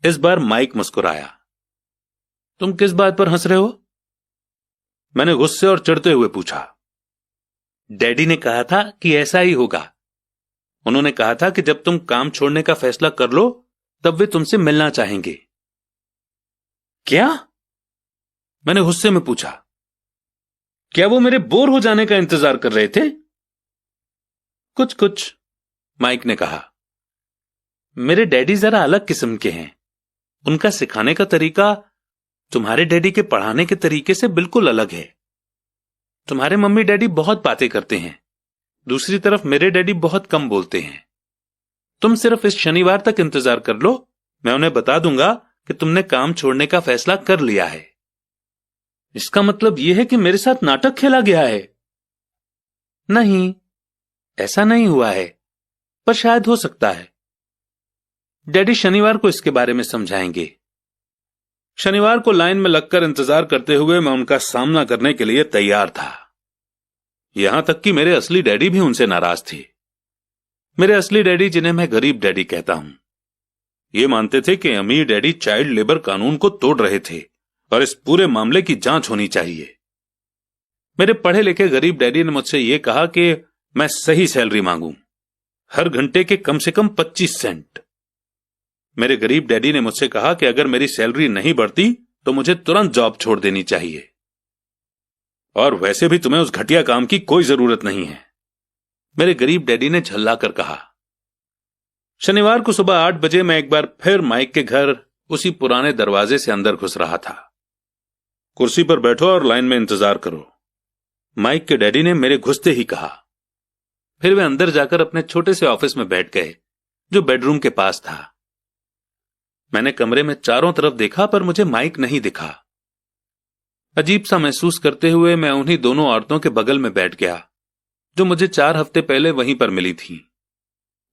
S1: इस बार माइक मुस्कुराया। तुम किस बात पर हंस रहे हो? मैंने गुस्से और चिढ़ते हुए पूछा। डैडी ने कहा था कि ऐसा ही होगा। उन्होंने कहा था कि जब तुम काम छोड़ने का फैसला कर लो तब वे तुमसे मिलना चाहेंगे। क्या? मैंने गुस्से में पूछा। क्या वो मेरे बोर हो जाने का इंतजार कर रहे थे? कुछ कुछ, माइक ने कहा। मेरे डैडी जरा अलग किस्म के हैं। उनका सिखाने का तरीका तुम्हारे डैडी के पढ़ाने के तरीके से बिल्कुल अलग है। तुम्हारे मम्मी डैडी बहुत बातें करते हैं, दूसरी तरफ मेरे डैडी बहुत कम बोलते हैं। तुम सिर्फ इस शनिवार तक इंतजार कर लो, मैं उन्हें बता दूंगा कि तुमने काम छोड़ने का फैसला कर लिया है। इसका मतलब यह है कि मेरे साथ नाटक खेला गया है? नहीं, ऐसा नहीं हुआ है, पर शायद हो सकता है। डैडी शनिवार को इसके बारे में समझाएंगे। शनिवार को लाइन में लगकर इंतजार करते हुए मैं उनका सामना करने के लिए तैयार था। यहां तक कि मेरे असली डैडी भी उनसे नाराज थे। मेरे असली डैडी, जिन्हें मैं गरीब डैडी कहता हूं, ये मानते थे कि अमीर डैडी चाइल्ड लेबर कानून को तोड़ रहे थे और इस पूरे मामले की जांच होनी चाहिए। मेरे पढ़े लिखे गरीब डैडी ने मुझसे यह कहा कि मैं सही सैलरी मांगूं, हर घंटे के कम से कम 25 सेंट। मेरे गरीब डैडी ने मुझसे कहा कि अगर मेरी सैलरी नहीं बढ़ती तो मुझे तुरंत जॉब छोड़ देनी चाहिए, और वैसे भी तुम्हें उस घटिया काम की कोई जरूरत नहीं है, मेरे गरीब डैडी ने झल्ला कर कहा। शनिवार को सुबह 8 बजे मैं एक बार फिर माइक के घर उसी पुराने दरवाजे से अंदर घुस रहा था। कुर्सी पर बैठो और लाइन में इंतजार करो, माइक के डैडी ने मेरे घुसते ही कहा। फिर वे अंदर जाकर अपने छोटे से ऑफिस में बैठ गए जो बेडरूम के पास था। मैंने कमरे में चारों तरफ देखा पर मुझे माइक नहीं दिखा। अजीब सा महसूस करते हुए मैं उन्हीं दोनों औरतों के बगल में बैठ गया जो मुझे 4 हफ्ते पहले वहीं पर मिली थी।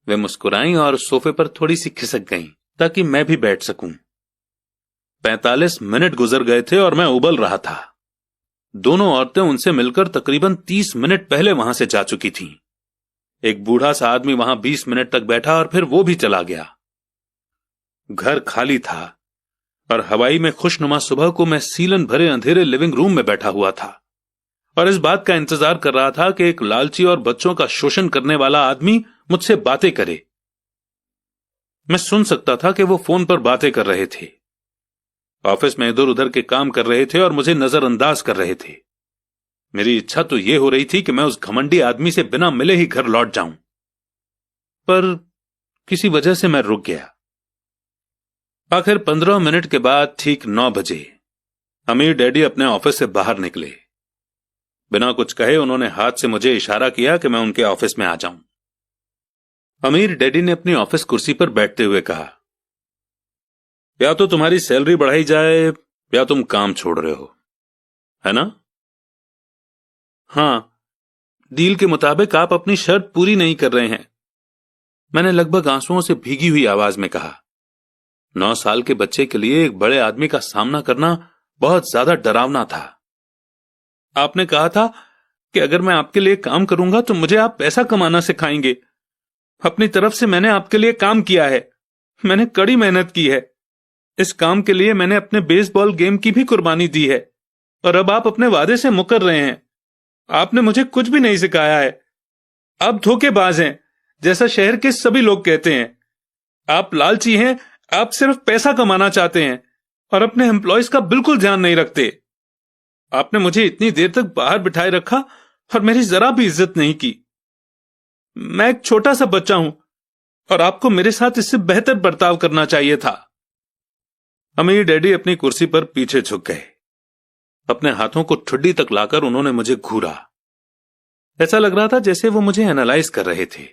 S1: वे मुस्कुराईं और सोफे पर थोड़ी सी खिसक गईं ताकि मैं भी बैठ सकूं। 45 मिनट गुजर गए थे और मैं उबल रहा था। दोनों औरतें उनसे मिलकर तकरीबन 30 मिनट पहले वहां से जा चुकी थीं। एक बूढ़ा सा आदमी वहां 20 मिनट तक बैठा और फिर वो भी चला गया। घर खाली था और हवाई में खुशनुमा सुबह को मैं सीलन भरे अंधेरे लिविंग रूम में बैठा हुआ था और इस बात का इंतजार कर रहा था कि एक लालची और बच्चों का शोषण करने वाला आदमी मुझसे बातें करे। मैं सुन सकता था कि वो फोन पर बातें कर रहे थे, ऑफिस में इधर उधर के काम कर रहे थे और मुझे नजरअंदाज कर रहे थे। मेरी इच्छा तो यह हो रही थी कि मैं उस घमंडी आदमी से बिना मिले ही घर लौट जाऊं, पर किसी वजह से मैं रुक गया। आखिर 15 मिनट के बाद ठीक 9 बजे अमीर डैडी अपने ऑफिस से बाहर निकले। बिना कुछ कहे उन्होंने हाथ से मुझे इशारा किया कि मैं उनके ऑफिस में आ जाऊं। अमीर डैडी ने अपनी ऑफिस कुर्सी पर बैठते हुए कहा, या तो तुम्हारी सैलरी बढ़ाई जाए या तुम काम छोड़ रहे हो, है ना? हां, डील के मुताबिक आप अपनी शर्त पूरी नहीं कर रहे हैं, मैंने लगभग आंसुओं से भीगी हुई आवाज में कहा। 9 साल के बच्चे के लिए एक बड़े आदमी का सामना करना बहुत ज्यादा डरावना था। आपने कहा था कि अगर मैं आपके लिए काम करूंगा तो मुझे आप पैसा कमाना सिखाएंगे। अपनी तरफ से मैंने आपके लिए काम किया है, मैंने कड़ी मेहनत की है। इस काम के लिए मैंने अपने बेसबॉल गेम की भी कुर्बानी दी है और अब आप अपने वादे से मुकर रहे हैं। आपने मुझे कुछ भी नहीं सिखाया है। आप धोखेबाज हैं, जैसा शहर के सभी लोग कहते हैं। आप लालची हैं, आप सिर्फ पैसा कमाना चाहते हैं और अपने एम्प्लॉयज का बिल्कुल ध्यान नहीं रखते। आपने मुझे इतनी देर तक बाहर बिठाए रखा और मेरी जरा भी इज्जत नहीं की। मैं एक छोटा सा बच्चा हूं और आपको मेरे साथ इससे बेहतर बर्ताव करना चाहिए था। अमीर डैडी अपनी कुर्सी पर पीछे झुक गए। अपने हाथों को ठुड्डी तक लाकर उन्होंने मुझे घूरा। ऐसा लग रहा था जैसे वो मुझे एनालाइज कर रहे थे।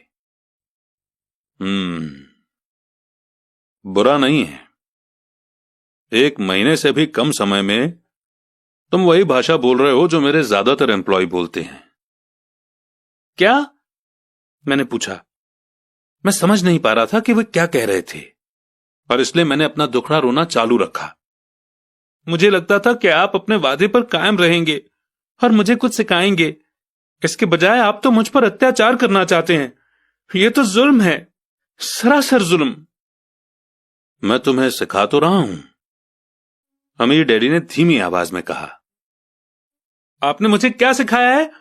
S1: बुरा नहीं है। 1 महीने से भी कम समय में तुम वही भाषा बोल रहे हो जो मेरे ज्यादातर एम्प्लॉय बोलते हैं। क्या? मैंने पूछा। मैं समझ नहीं पा रहा था कि वे क्या कह रहे थे और इसलिए मैंने अपना दुखड़ा रोना चालू रखा। मुझे लगता था कि आप अपने वादे पर कायम रहेंगे और मुझे कुछ सिखाएंगे। इसके बजाय आप तो मुझ पर अत्याचार करना चाहते हैं। यह तो जुल्म है, सरासर जुल्म। मैं तुम्हें सिखा तो रहा हूं, अमीर डैडी ने धीमी आवाज में कहा। आपने मुझे क्या सिखाया है?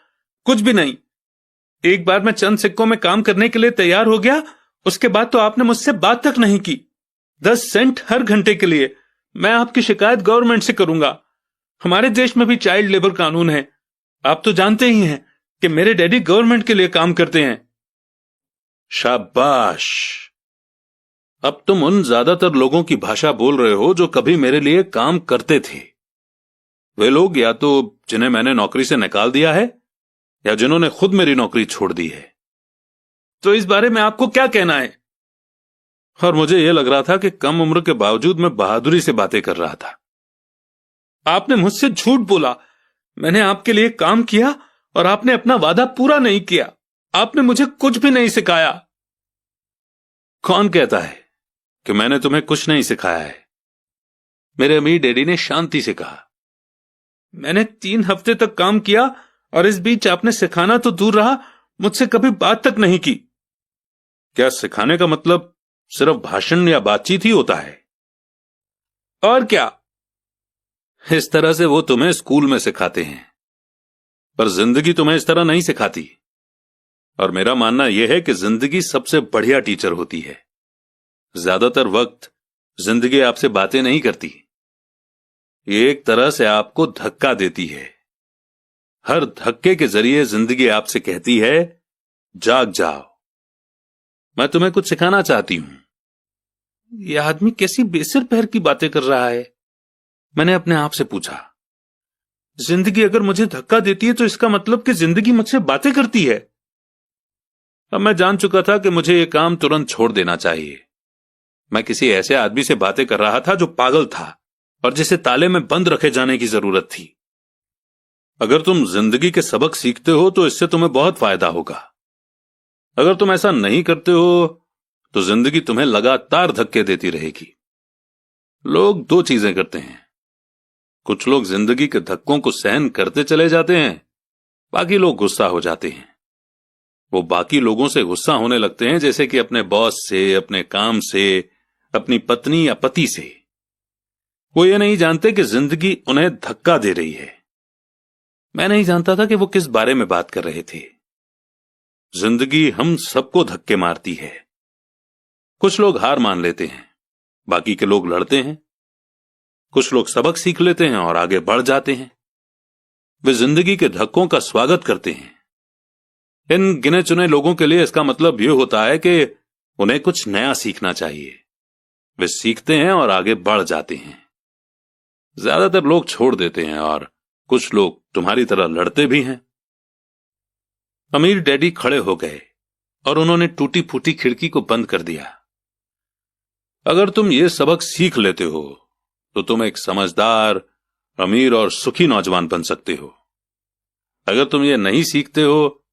S1: कुछ भी नहीं। एक बार मैं चंद सिक्कों में काम करने के लिए तैयार हो गया, उसके बाद तो आपने मुझसे बात तक नहीं की। 10 सेंट हर घंटे के लिए। मैं आपकी शिकायत गवर्नमेंट से करूंगा। हमारे देश में भी चाइल्ड लेबर कानून है। आप तो जानते ही हैं कि मेरे डैडी गवर्नमेंट के लिए काम करते हैं। शाबाश, अब तुम उन ज्यादातर लोगों की भाषा बोल रहे हो जो कभी मेरे लिए काम करते थे। वे लोग या तो जिन्हें मैंने नौकरी से निकाल दिया है या जिन्होंने खुद मेरी नौकरी छोड़ दी है। तो इस बारे में आपको क्या कहना है? और मुझे यह लग रहा था कि कम उम्र के बावजूद मैं बहादुरी से बातें कर रहा था। आपने मुझसे झूठ बोला। मैंने आपके लिए काम किया और आपने अपना वादा पूरा नहीं किया। आपने मुझे कुछ भी नहीं सिखाया। कौन कहता है कि मैंने तुम्हें कुछ नहीं सिखाया है। मेरे अमीर डैडी ने शांति से कहा, मैंने 3 हफ्ते तक काम किया और इस बीच आपने सिखाना तो दूर रहा, मुझसे कभी बात तक नहीं की। क्या सिखाने का मतलब सिर्फ भाषण या बातचीत ही होता है? और क्या? इस तरह से वो तुम्हें स्कूल में सिखाते हैं, पर जिंदगी तुम्हें इस तरह नहीं सिखाती। और मेरा मानना यह है कि जिंदगी सबसे बढ़िया टीचर होती है। ज्यादातर वक्त जिंदगी आपसे बातें नहीं करती, ये एक तरह से आपको धक्का देती है। हर धक्के के जरिए जिंदगी आपसे कहती है, जाग जाओ, मैं तुम्हें कुछ सिखाना चाहती हूं। यह आदमी कैसी बेसिर पैर की बातें कर रहा है, मैंने अपने आप से पूछा। जिंदगी अगर मुझे धक्का देती है तो इसका मतलब कि जिंदगी मुझसे बातें करती है। अब मैं जान चुका था कि मुझे यह काम तुरंत छोड़ देना चाहिए। मैं किसी ऐसे आदमी से बातें कर रहा था जो पागल था और जिसे ताले में बंद रखे जाने की जरूरत थी। अगर तुम जिंदगी के सबक सीखते हो तो इससे तुम्हें बहुत फायदा होगा। अगर तुम ऐसा नहीं करते हो तो जिंदगी तुम्हें लगातार धक्के देती रहेगी। लोग 2 चीजें करते हैं। कुछ लोग जिंदगी के धक्कों को सहन करते चले जाते हैं, बाकी लोग गुस्सा हो जाते हैं। वो बाकी लोगों से गुस्सा होने लगते हैं, जैसे कि अपने बॉस से, अपने काम से, अपनी पत्नी या पति से। वो ये नहीं जानते कि जिंदगी उन्हें धक्का दे रही है। मैं नहीं जानता था कि वो किस बारे में बात कर रहे थे। जिंदगी हम सबको धक्के मारती है। कुछ लोग हार मान लेते हैं, बाकी के लोग लड़ते हैं। कुछ लोग सबक सीख लेते हैं और आगे बढ़ जाते हैं। वे जिंदगी के धक्कों का स्वागत करते हैं। इन गिने चुने लोगों के लिए इसका मतलब यह होता है कि उन्हें कुछ नया सीखना चाहिए। वे सीखते हैं और आगे बढ़ जाते हैं। ज्यादातर लोग छोड़ देते हैं और कुछ लोग तुम्हारी तरह लड़ते भी हैं। अमीर डैडी खड़े हो गए और उन्होंने टूटी फूटी खिड़की को बंद कर दिया। अगर तुम ये सबक सीख लेते हो तो तुम एक समझदार, अमीर और सुखी नौजवान बन सकते हो। अगर तुम ये नहीं सीखते हो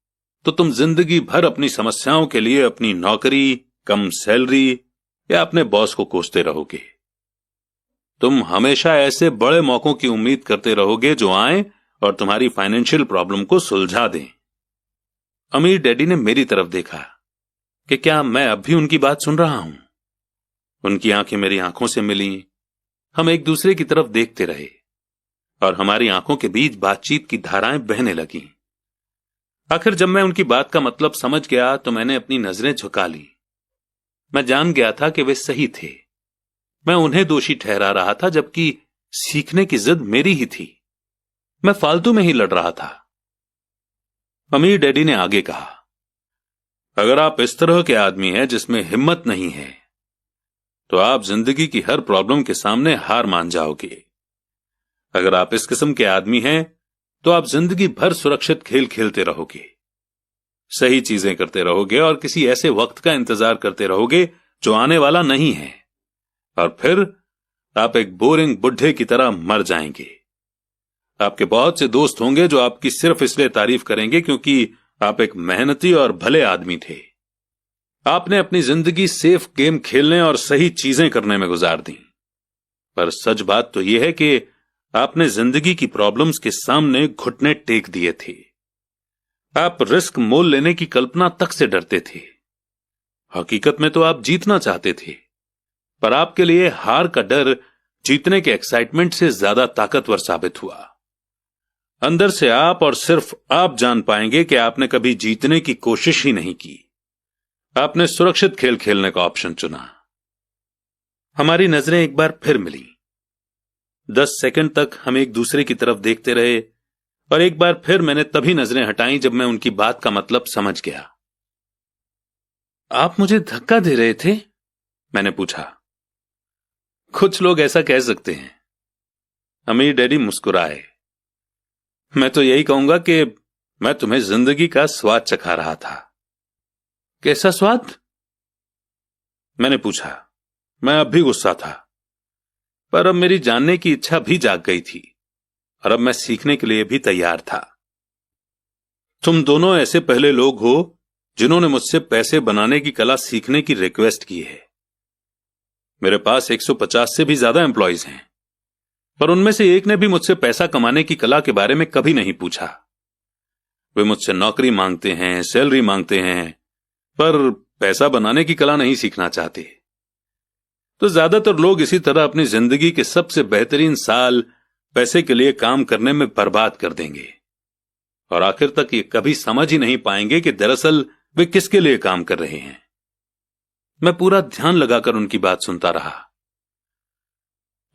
S1: तो तुम जिंदगी भर अपनी समस्याओं के लिए अपनी नौकरी, कम सैलरी या अपने बॉस को कोसते रहोगे। तुम हमेशा ऐसे बड़े मौकों की उम्मीद करते रहोगे जो आए और तुम्हारी फाइनेंशियल प्रॉब्लम को सुलझा दें। अमीर डैडी ने मेरी तरफ देखा कि क्या मैं अब भी उनकी बात सुन रहा हूं। उनकी आंखें मेरी आंखों से मिली। हम एक दूसरे की तरफ देखते रहे और हमारी आंखों के बीच बातचीत की धाराएं बहने लगीं। आखिर जब मैं उनकी बात का मतलब समझ गया तो मैंने अपनी नजरें झुका ली। मैं जान गया था कि वे सही थे। मैं उन्हें दोषी ठहरा रहा था, जबकि सीखने की जिद मेरी ही थी। मैं फालतू में ही लड़ रहा था। अमीर डैडी ने आगे कहा, अगर आप इस तरह के आदमी हैं जिसमें हिम्मत नहीं है तो आप जिंदगी की हर प्रॉब्लम के सामने हार मान जाओगे। अगर आप इस किस्म के आदमी हैं तो आप जिंदगी भर सुरक्षित खेल खेलते रहोगे, सही चीजें करते रहोगे और किसी ऐसे वक्त का इंतजार करते रहोगे जो आने वाला नहीं है, और फिर आप एक बोरिंग बुढ़े की तरह मर जाएंगे। आपके बहुत से दोस्त होंगे जो आपकी सिर्फ इसलिए तारीफ करेंगे क्योंकि आप एक मेहनती और भले आदमी थे। आपने अपनी जिंदगी सेफ गेम खेलने और सही चीजें करने में गुजार दी। पर सच बात तो यह है कि आपने जिंदगी की प्रॉब्लम्स के सामने घुटने टेक दिए थे। आप रिस्क मोल लेने की कल्पना तक से डरते थे। हकीकत में तो आप जीतना चाहते थे, पर आपके लिए हार का डर जीतने के एक्साइटमेंट से ज्यादा ताकतवर साबित हुआ। अंदर से आप और सिर्फ आप जान पाएंगे कि आपने कभी जीतने की कोशिश ही नहीं की। आपने सुरक्षित खेल खेलने का ऑप्शन चुना। हमारी नजरें एक बार फिर मिली। 10 सेकंड तक हम एक दूसरे की तरफ देखते रहे और एक बार फिर मैंने तभी नजरें हटाई जब मैं उनकी बात का मतलब समझ गया। आप मुझे धक्का दे रहे थे? मैंने पूछा। कुछ लोग ऐसा कह सकते हैं। अमीर डैडी मुस्कुराए। मैं तो यही कहूंगा कि मैं तुम्हें जिंदगी का स्वाद चखा रहा था। कैसा स्वाद? मैंने पूछा। मैं अब भी गुस्सा था, पर अब मेरी जानने की इच्छा भी जाग गई थी और अब मैं सीखने के लिए भी तैयार था। तुम दोनों ऐसे पहले लोग हो जिन्होंने मुझसे पैसे बनाने की कला सीखने की रिक्वेस्ट की है। मेरे पास 150 से भी ज्यादा एम्प्लॉइज हैं, पर उनमें से एक ने भी मुझसे पैसा कमाने की कला के बारे में कभी नहीं पूछा। वे मुझसे नौकरी मांगते हैं, सैलरी मांगते हैं, पर पैसा बनाने की कला नहीं सीखना चाहते। तो ज्यादातर लोग इसी तरह अपनी जिंदगी के सबसे बेहतरीन साल पैसे के लिए काम करने में बर्बाद कर देंगे और आखिर तक ये कभी समझ ही नहीं पाएंगे कि दरअसल वे किसके लिए काम कर रहे हैं। मैं पूरा ध्यान लगाकर उनकी बात सुनता रहा।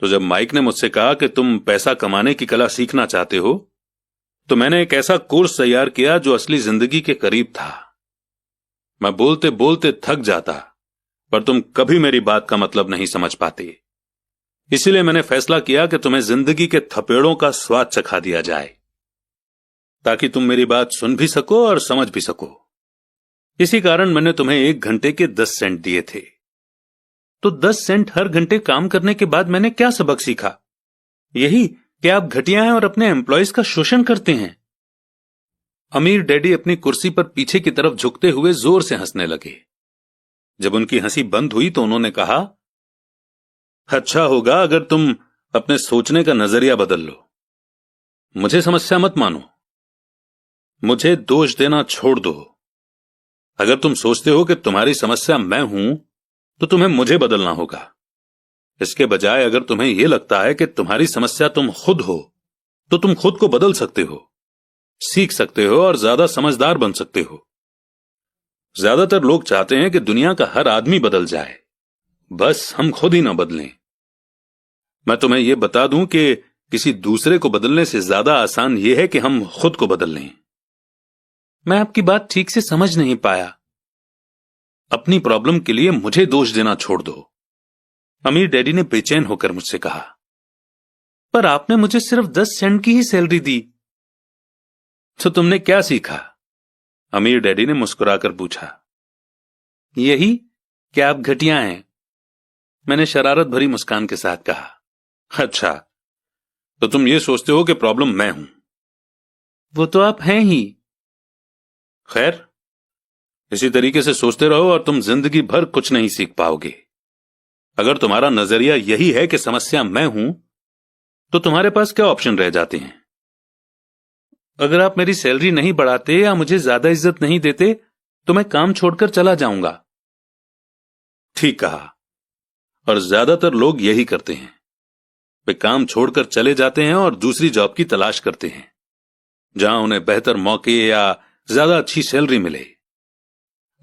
S1: तो जब माइक ने मुझसे कहा कि तुम पैसा कमाने की कला सीखना चाहते हो, तो मैंने एक ऐसा कोर्स तैयार किया जो असली जिंदगी के करीब था। मैं बोलते बोलते थक जाता, पर तुम कभी मेरी बात का मतलब नहीं समझ पाते। इसीलिए मैंने फैसला किया कि तुम्हें जिंदगी के थपेड़ों का स्वाद चखा दिया जाए, ताकि तुम मेरी बात सुन भी सको और समझ भी सको। इसी कारण मैंने तुम्हें 1 घंटे के 10 सेंट दिए थे। तो 10 सेंट हर घंटे काम करने के बाद मैंने क्या सबक सीखा? यही कि आप घटिया हैं और अपने एम्प्लॉयज का शोषण करते हैं। अमीर डैडी अपनी कुर्सी पर पीछे की तरफ झुकते हुए जोर से हंसने लगे। जब उनकी हंसी बंद हुई तो उन्होंने कहा, अच्छा होगा अगर तुम अपने सोचने का नजरिया बदल लो। मुझे समस्या मत मानो, मुझे दोष देना छोड़ दो। अगर तुम सोचते हो कि तुम्हारी समस्या मैं हूं, तो तुम्हें मुझे बदलना होगा। इसके बजाय अगर तुम्हें यह लगता है कि तुम्हारी समस्या तुम खुद हो, तो तुम खुद को बदल सकते हो, सीख सकते हो और ज्यादा समझदार बन सकते हो। ज्यादातर लोग चाहते हैं कि दुनिया का हर आदमी बदल जाए, बस हम खुद ही ना बदलें। मैं तुम्हें यह बता दूं कि किसी दूसरे को बदलने से ज्यादा आसान यह है कि हम खुद को बदल लें। मैं आपकी बात ठीक से समझ नहीं पाया। अपनी प्रॉब्लम के लिए मुझे दोष देना छोड़ दो, अमीर डैडी ने बेचैन होकर मुझसे कहा। पर आपने मुझे सिर्फ 10 सेंट की ही सैलरी दी। तो तुमने क्या सीखा? अमीर डैडी ने मुस्कुराकर पूछा। यही कि आप घटिया हैं, मैंने शरारत भरी मुस्कान के साथ कहा। अच्छा, तो तुम ये सोचते हो कि प्रॉब्लम मैं हूं? वो तो आप हैं ही। खैर, इसी तरीके से सोचते रहो और तुम जिंदगी भर कुछ नहीं सीख पाओगे। अगर तुम्हारा नजरिया यही है कि समस्या मैं हूं, तो तुम्हारे पास क्या ऑप्शन रह जाते हैं? अगर आप मेरी सैलरी नहीं बढ़ाते या मुझे ज्यादा इज्जत नहीं देते, तो मैं काम छोड़कर चला जाऊंगा। ठीक कहा, और ज्यादातर लोग यही करते हैं। वे काम छोड़कर चले जाते हैं और दूसरी जॉब की तलाश करते हैं, जहां उन्हें बेहतर मौके या ज्यादा अच्छी सैलरी मिले।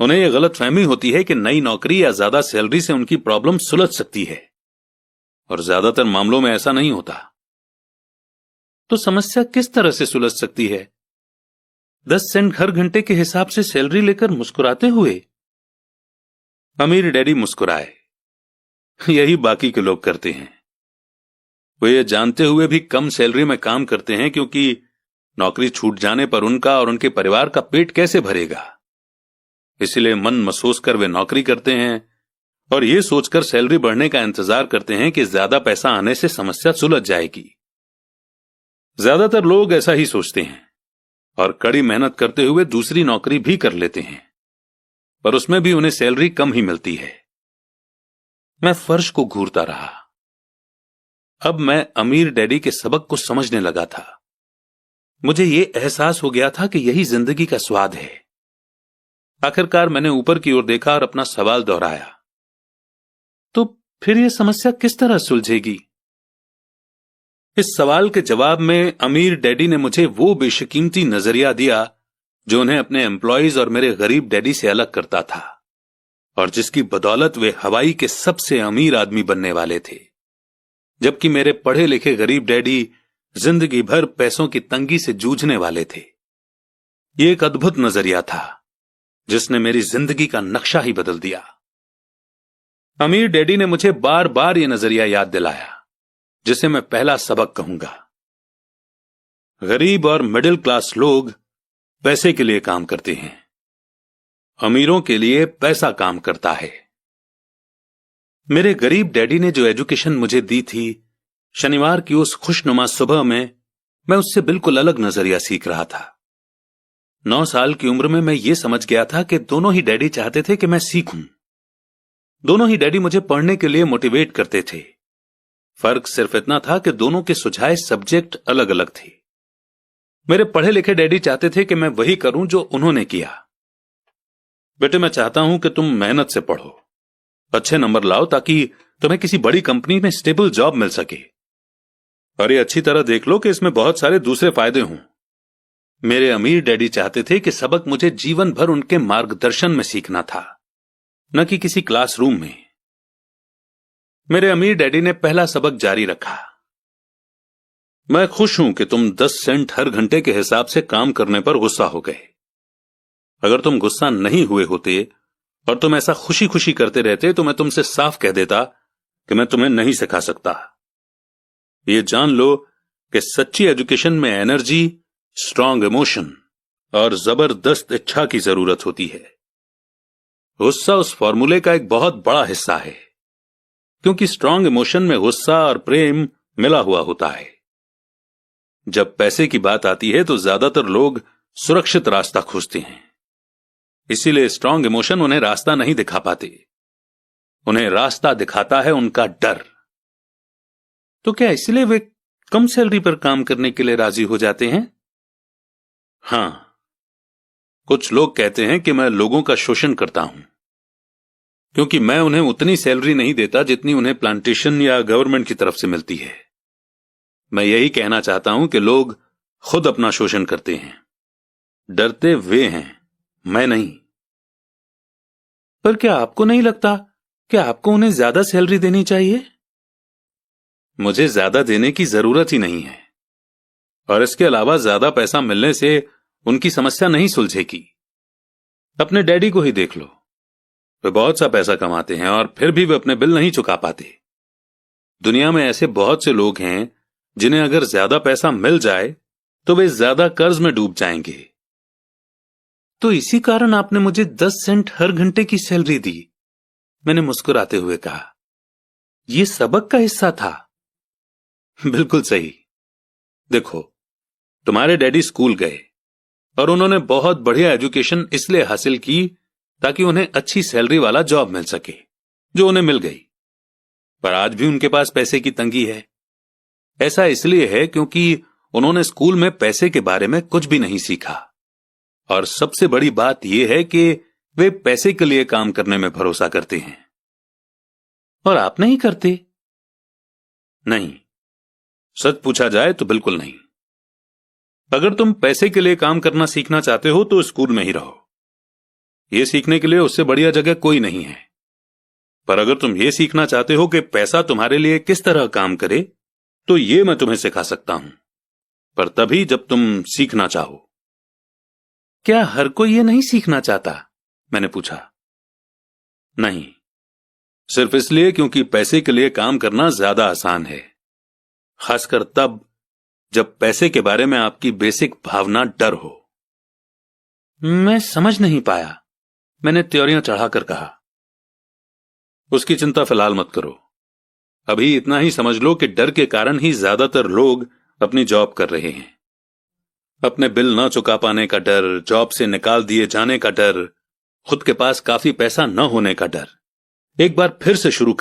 S1: उन्हें यह गलतफहमी होती है कि नई नौकरी या ज्यादा सैलरी से उनकी प्रॉब्लम सुलझ सकती है, और ज्यादातर मामलों में ऐसा नहीं होता। तो समस्या किस तरह से सुलझ सकती है? 10 सेंट हर घंटे के हिसाब से सैलरी लेकर मुस्कुराते हुए? अमीर डैडी मुस्कुराए। यही बाकी के लोग करते हैं। वे ये जानते हुए भी कम सैलरी में काम करते हैं, क्योंकि नौकरी छूट जाने पर उनका और उनके परिवार का पेट कैसे भरेगा। इसलिए मन महसूस कर वे नौकरी करते हैं और ये सोचकर सैलरी बढ़ने का इंतजार करते हैं कि ज्यादा पैसा आने से समस्या सुलझ जाएगी। ज्यादातर लोग ऐसा ही सोचते हैं और कड़ी मेहनत करते हुए दूसरी नौकरी भी कर लेते हैं, पर उसमें भी उन्हें सैलरी कम ही मिलती है। मैं फर्श को घूरता रहा। अब मैं अमीर डैडी के सबक को समझने लगा था। मुझे यह एहसास हो गया था कि यही जिंदगी का स्वाद है। आखिरकार मैंने ऊपर की ओर देखा और अपना सवाल दोहराया, तो फिर यह समस्या किस तरह सुलझेगी? इस सवाल के जवाब में अमीर डैडी ने मुझे वो बेशकीमती नजरिया दिया जो उन्हें अपने एम्प्लॉइज और मेरे गरीब डैडी से अलग करता था, और जिसकी बदौलत वे हवाई के सबसे अमीर आदमी बनने वाले थे, जबकि मेरे पढ़े लिखे गरीब डैडी जिंदगी भर पैसों की तंगी से जूझने वाले थे। यह एक अद्भुत नजरिया था जिसने मेरी जिंदगी का नक्शा ही बदल दिया। अमीर डैडी ने मुझे बार बार यह नजरिया याद दिलाया, जिसे मैं पहला सबक कहूंगा। गरीब और मिडिल क्लास लोग पैसे के लिए काम करते हैं, अमीरों के लिए पैसा काम करता है। मेरे गरीब डैडी ने जो एजुकेशन मुझे दी थी, शनिवार की उस खुशनुमा सुबह में मैं उससे बिल्कुल अलग नजरिया सीख रहा था। 9 साल की उम्र में मैं ये समझ गया था कि दोनों ही डैडी चाहते थे कि मैं सीखूं। दोनों ही डैडी मुझे पढ़ने के लिए मोटिवेट करते थे। फर्क सिर्फ इतना था कि दोनों के सुझाए सब्जेक्ट अलग अलग थे। मेरे पढ़े लिखे डैडी चाहते थे कि मैं वही करूं जो उन्होंने किया। बेटे, मैं चाहता हूं कि तुम मेहनत से पढ़ो, अच्छे नंबर लाओ ताकि तुम्हें किसी बड़ी कंपनी में स्टेबल जॉब मिल सके। और ये अच्छी तरह देख लो कि इसमें बहुत सारे दूसरे फायदे हों। मेरे अमीर डैडी चाहते थे कि सबक मुझे जीवन भर उनके मार्गदर्शन में सीखना था, न कि किसी क्लासरूम में। मेरे अमीर डैडी ने पहला सबक जारी रखा। मैं खुश हूं कि तुम 10 सेंट हर घंटे के हिसाब से काम करने पर गुस्सा हो गए। अगर तुम गुस्सा नहीं हुए होते और तुम ऐसा खुशी खुशी करते रहते तो मैं तुमसे साफ कह देता कि मैं तुम्हें नहीं सिखा सकता। ये जान लो कि सच्ची एजुकेशन में एनर्जी, स्ट्रांग इमोशन और जबरदस्त इच्छा की जरूरत होती है। गुस्सा उस फॉर्मूले का एक बहुत बड़ा हिस्सा है, क्योंकि स्ट्रांग इमोशन में गुस्सा और प्रेम मिला हुआ होता है। जब पैसे की बात आती है तो ज्यादातर लोग सुरक्षित रास्ता खोजते हैं, इसीलिए स्ट्रांग इमोशन उन्हें रास्ता नहीं दिखा पाते। उन्हें रास्ता दिखाता है उनका डर। तो क्या इसलिए वे कम सैलरी पर काम करने के लिए राजी हो जाते हैं? हां, कुछ लोग कहते हैं कि मैं लोगों का शोषण करता हूं, क्योंकि मैं उन्हें उतनी सैलरी नहीं देता जितनी उन्हें प्लांटेशन या गवर्नमेंट की तरफ से मिलती है। मैं यही कहना चाहता हूं कि लोग खुद अपना शोषण करते हैं। डरते वे हैं, मैं नहीं। पर क्या आपको नहीं लगता कि आपको उन्हें ज्यादा सैलरी देनी चाहिए? मुझे ज्यादा देने की जरूरत ही नहीं है, और इसके अलावा ज्यादा पैसा मिलने से उनकी समस्या नहीं सुलझेगी। अपने डैडी को ही देख लो, वे बहुत सा पैसा कमाते हैं और फिर भी वे अपने बिल नहीं चुका पाते। दुनिया में ऐसे बहुत से लोग हैं जिन्हें अगर ज्यादा पैसा मिल जाए तो वे ज्यादा कर्ज में डूब जाएंगे। तो इसी कारण आपने मुझे 10 सेंट हर घंटे की सैलरी दी, मैंने मुस्कुराते हुए कहा। यह सबक का हिस्सा था। बिल्कुल सही। देखो, तुम्हारे डैडी स्कूल गए और उन्होंने बहुत बढ़िया एजुकेशन इसलिए हासिल की ताकि उन्हें अच्छी सैलरी वाला जॉब मिल सके, जो उन्हें मिल गई। पर आज भी उनके पास पैसे की तंगी है। ऐसा इसलिए है क्योंकि उन्होंने स्कूल में पैसे के बारे में कुछ भी नहीं सीखा। और सबसे बड़ी बात यह है कि वे पैसे के लिए काम करने में भरोसा करते हैं। और आप नहीं करते? नहीं, सच पूछा जाए तो बिल्कुल नहीं। अगर तुम पैसे के लिए काम करना सीखना चाहते हो तो स्कूल में ही रहो। यह सीखने के लिए उससे बढ़िया जगह कोई नहीं है। पर अगर तुम यह सीखना चाहते हो कि पैसा तुम्हारे लिए किस तरह काम करे, तो यह मैं तुम्हें सिखा सकता हूं, पर तभी जब तुम सीखना चाहो। क्या हर कोई यह नहीं सीखना चाहता? मैंने पूछा। नहीं, सिर्फ इसलिए क्योंकि पैसे के लिए काम करना ज्यादा आसान है, खासकर तब जब पैसे के बारे में आपकी बेसिक भावना डर हो। मैं समझ नहीं पाया, मैंने त्योरियां चढ़ाकर कहा। उसकी चिंता फिलहाल मत करो। अभी इतना ही समझ लो कि डर के कारण ही ज्यादातर लोग अपनी जॉब कर रहे हैं। अपने बिल ना चुका पाने का डर, जॉब से निकाल दिए जाने का डर, खुद के पास काफी पैसा न होने का डर। एक बार फिर से शुरू कर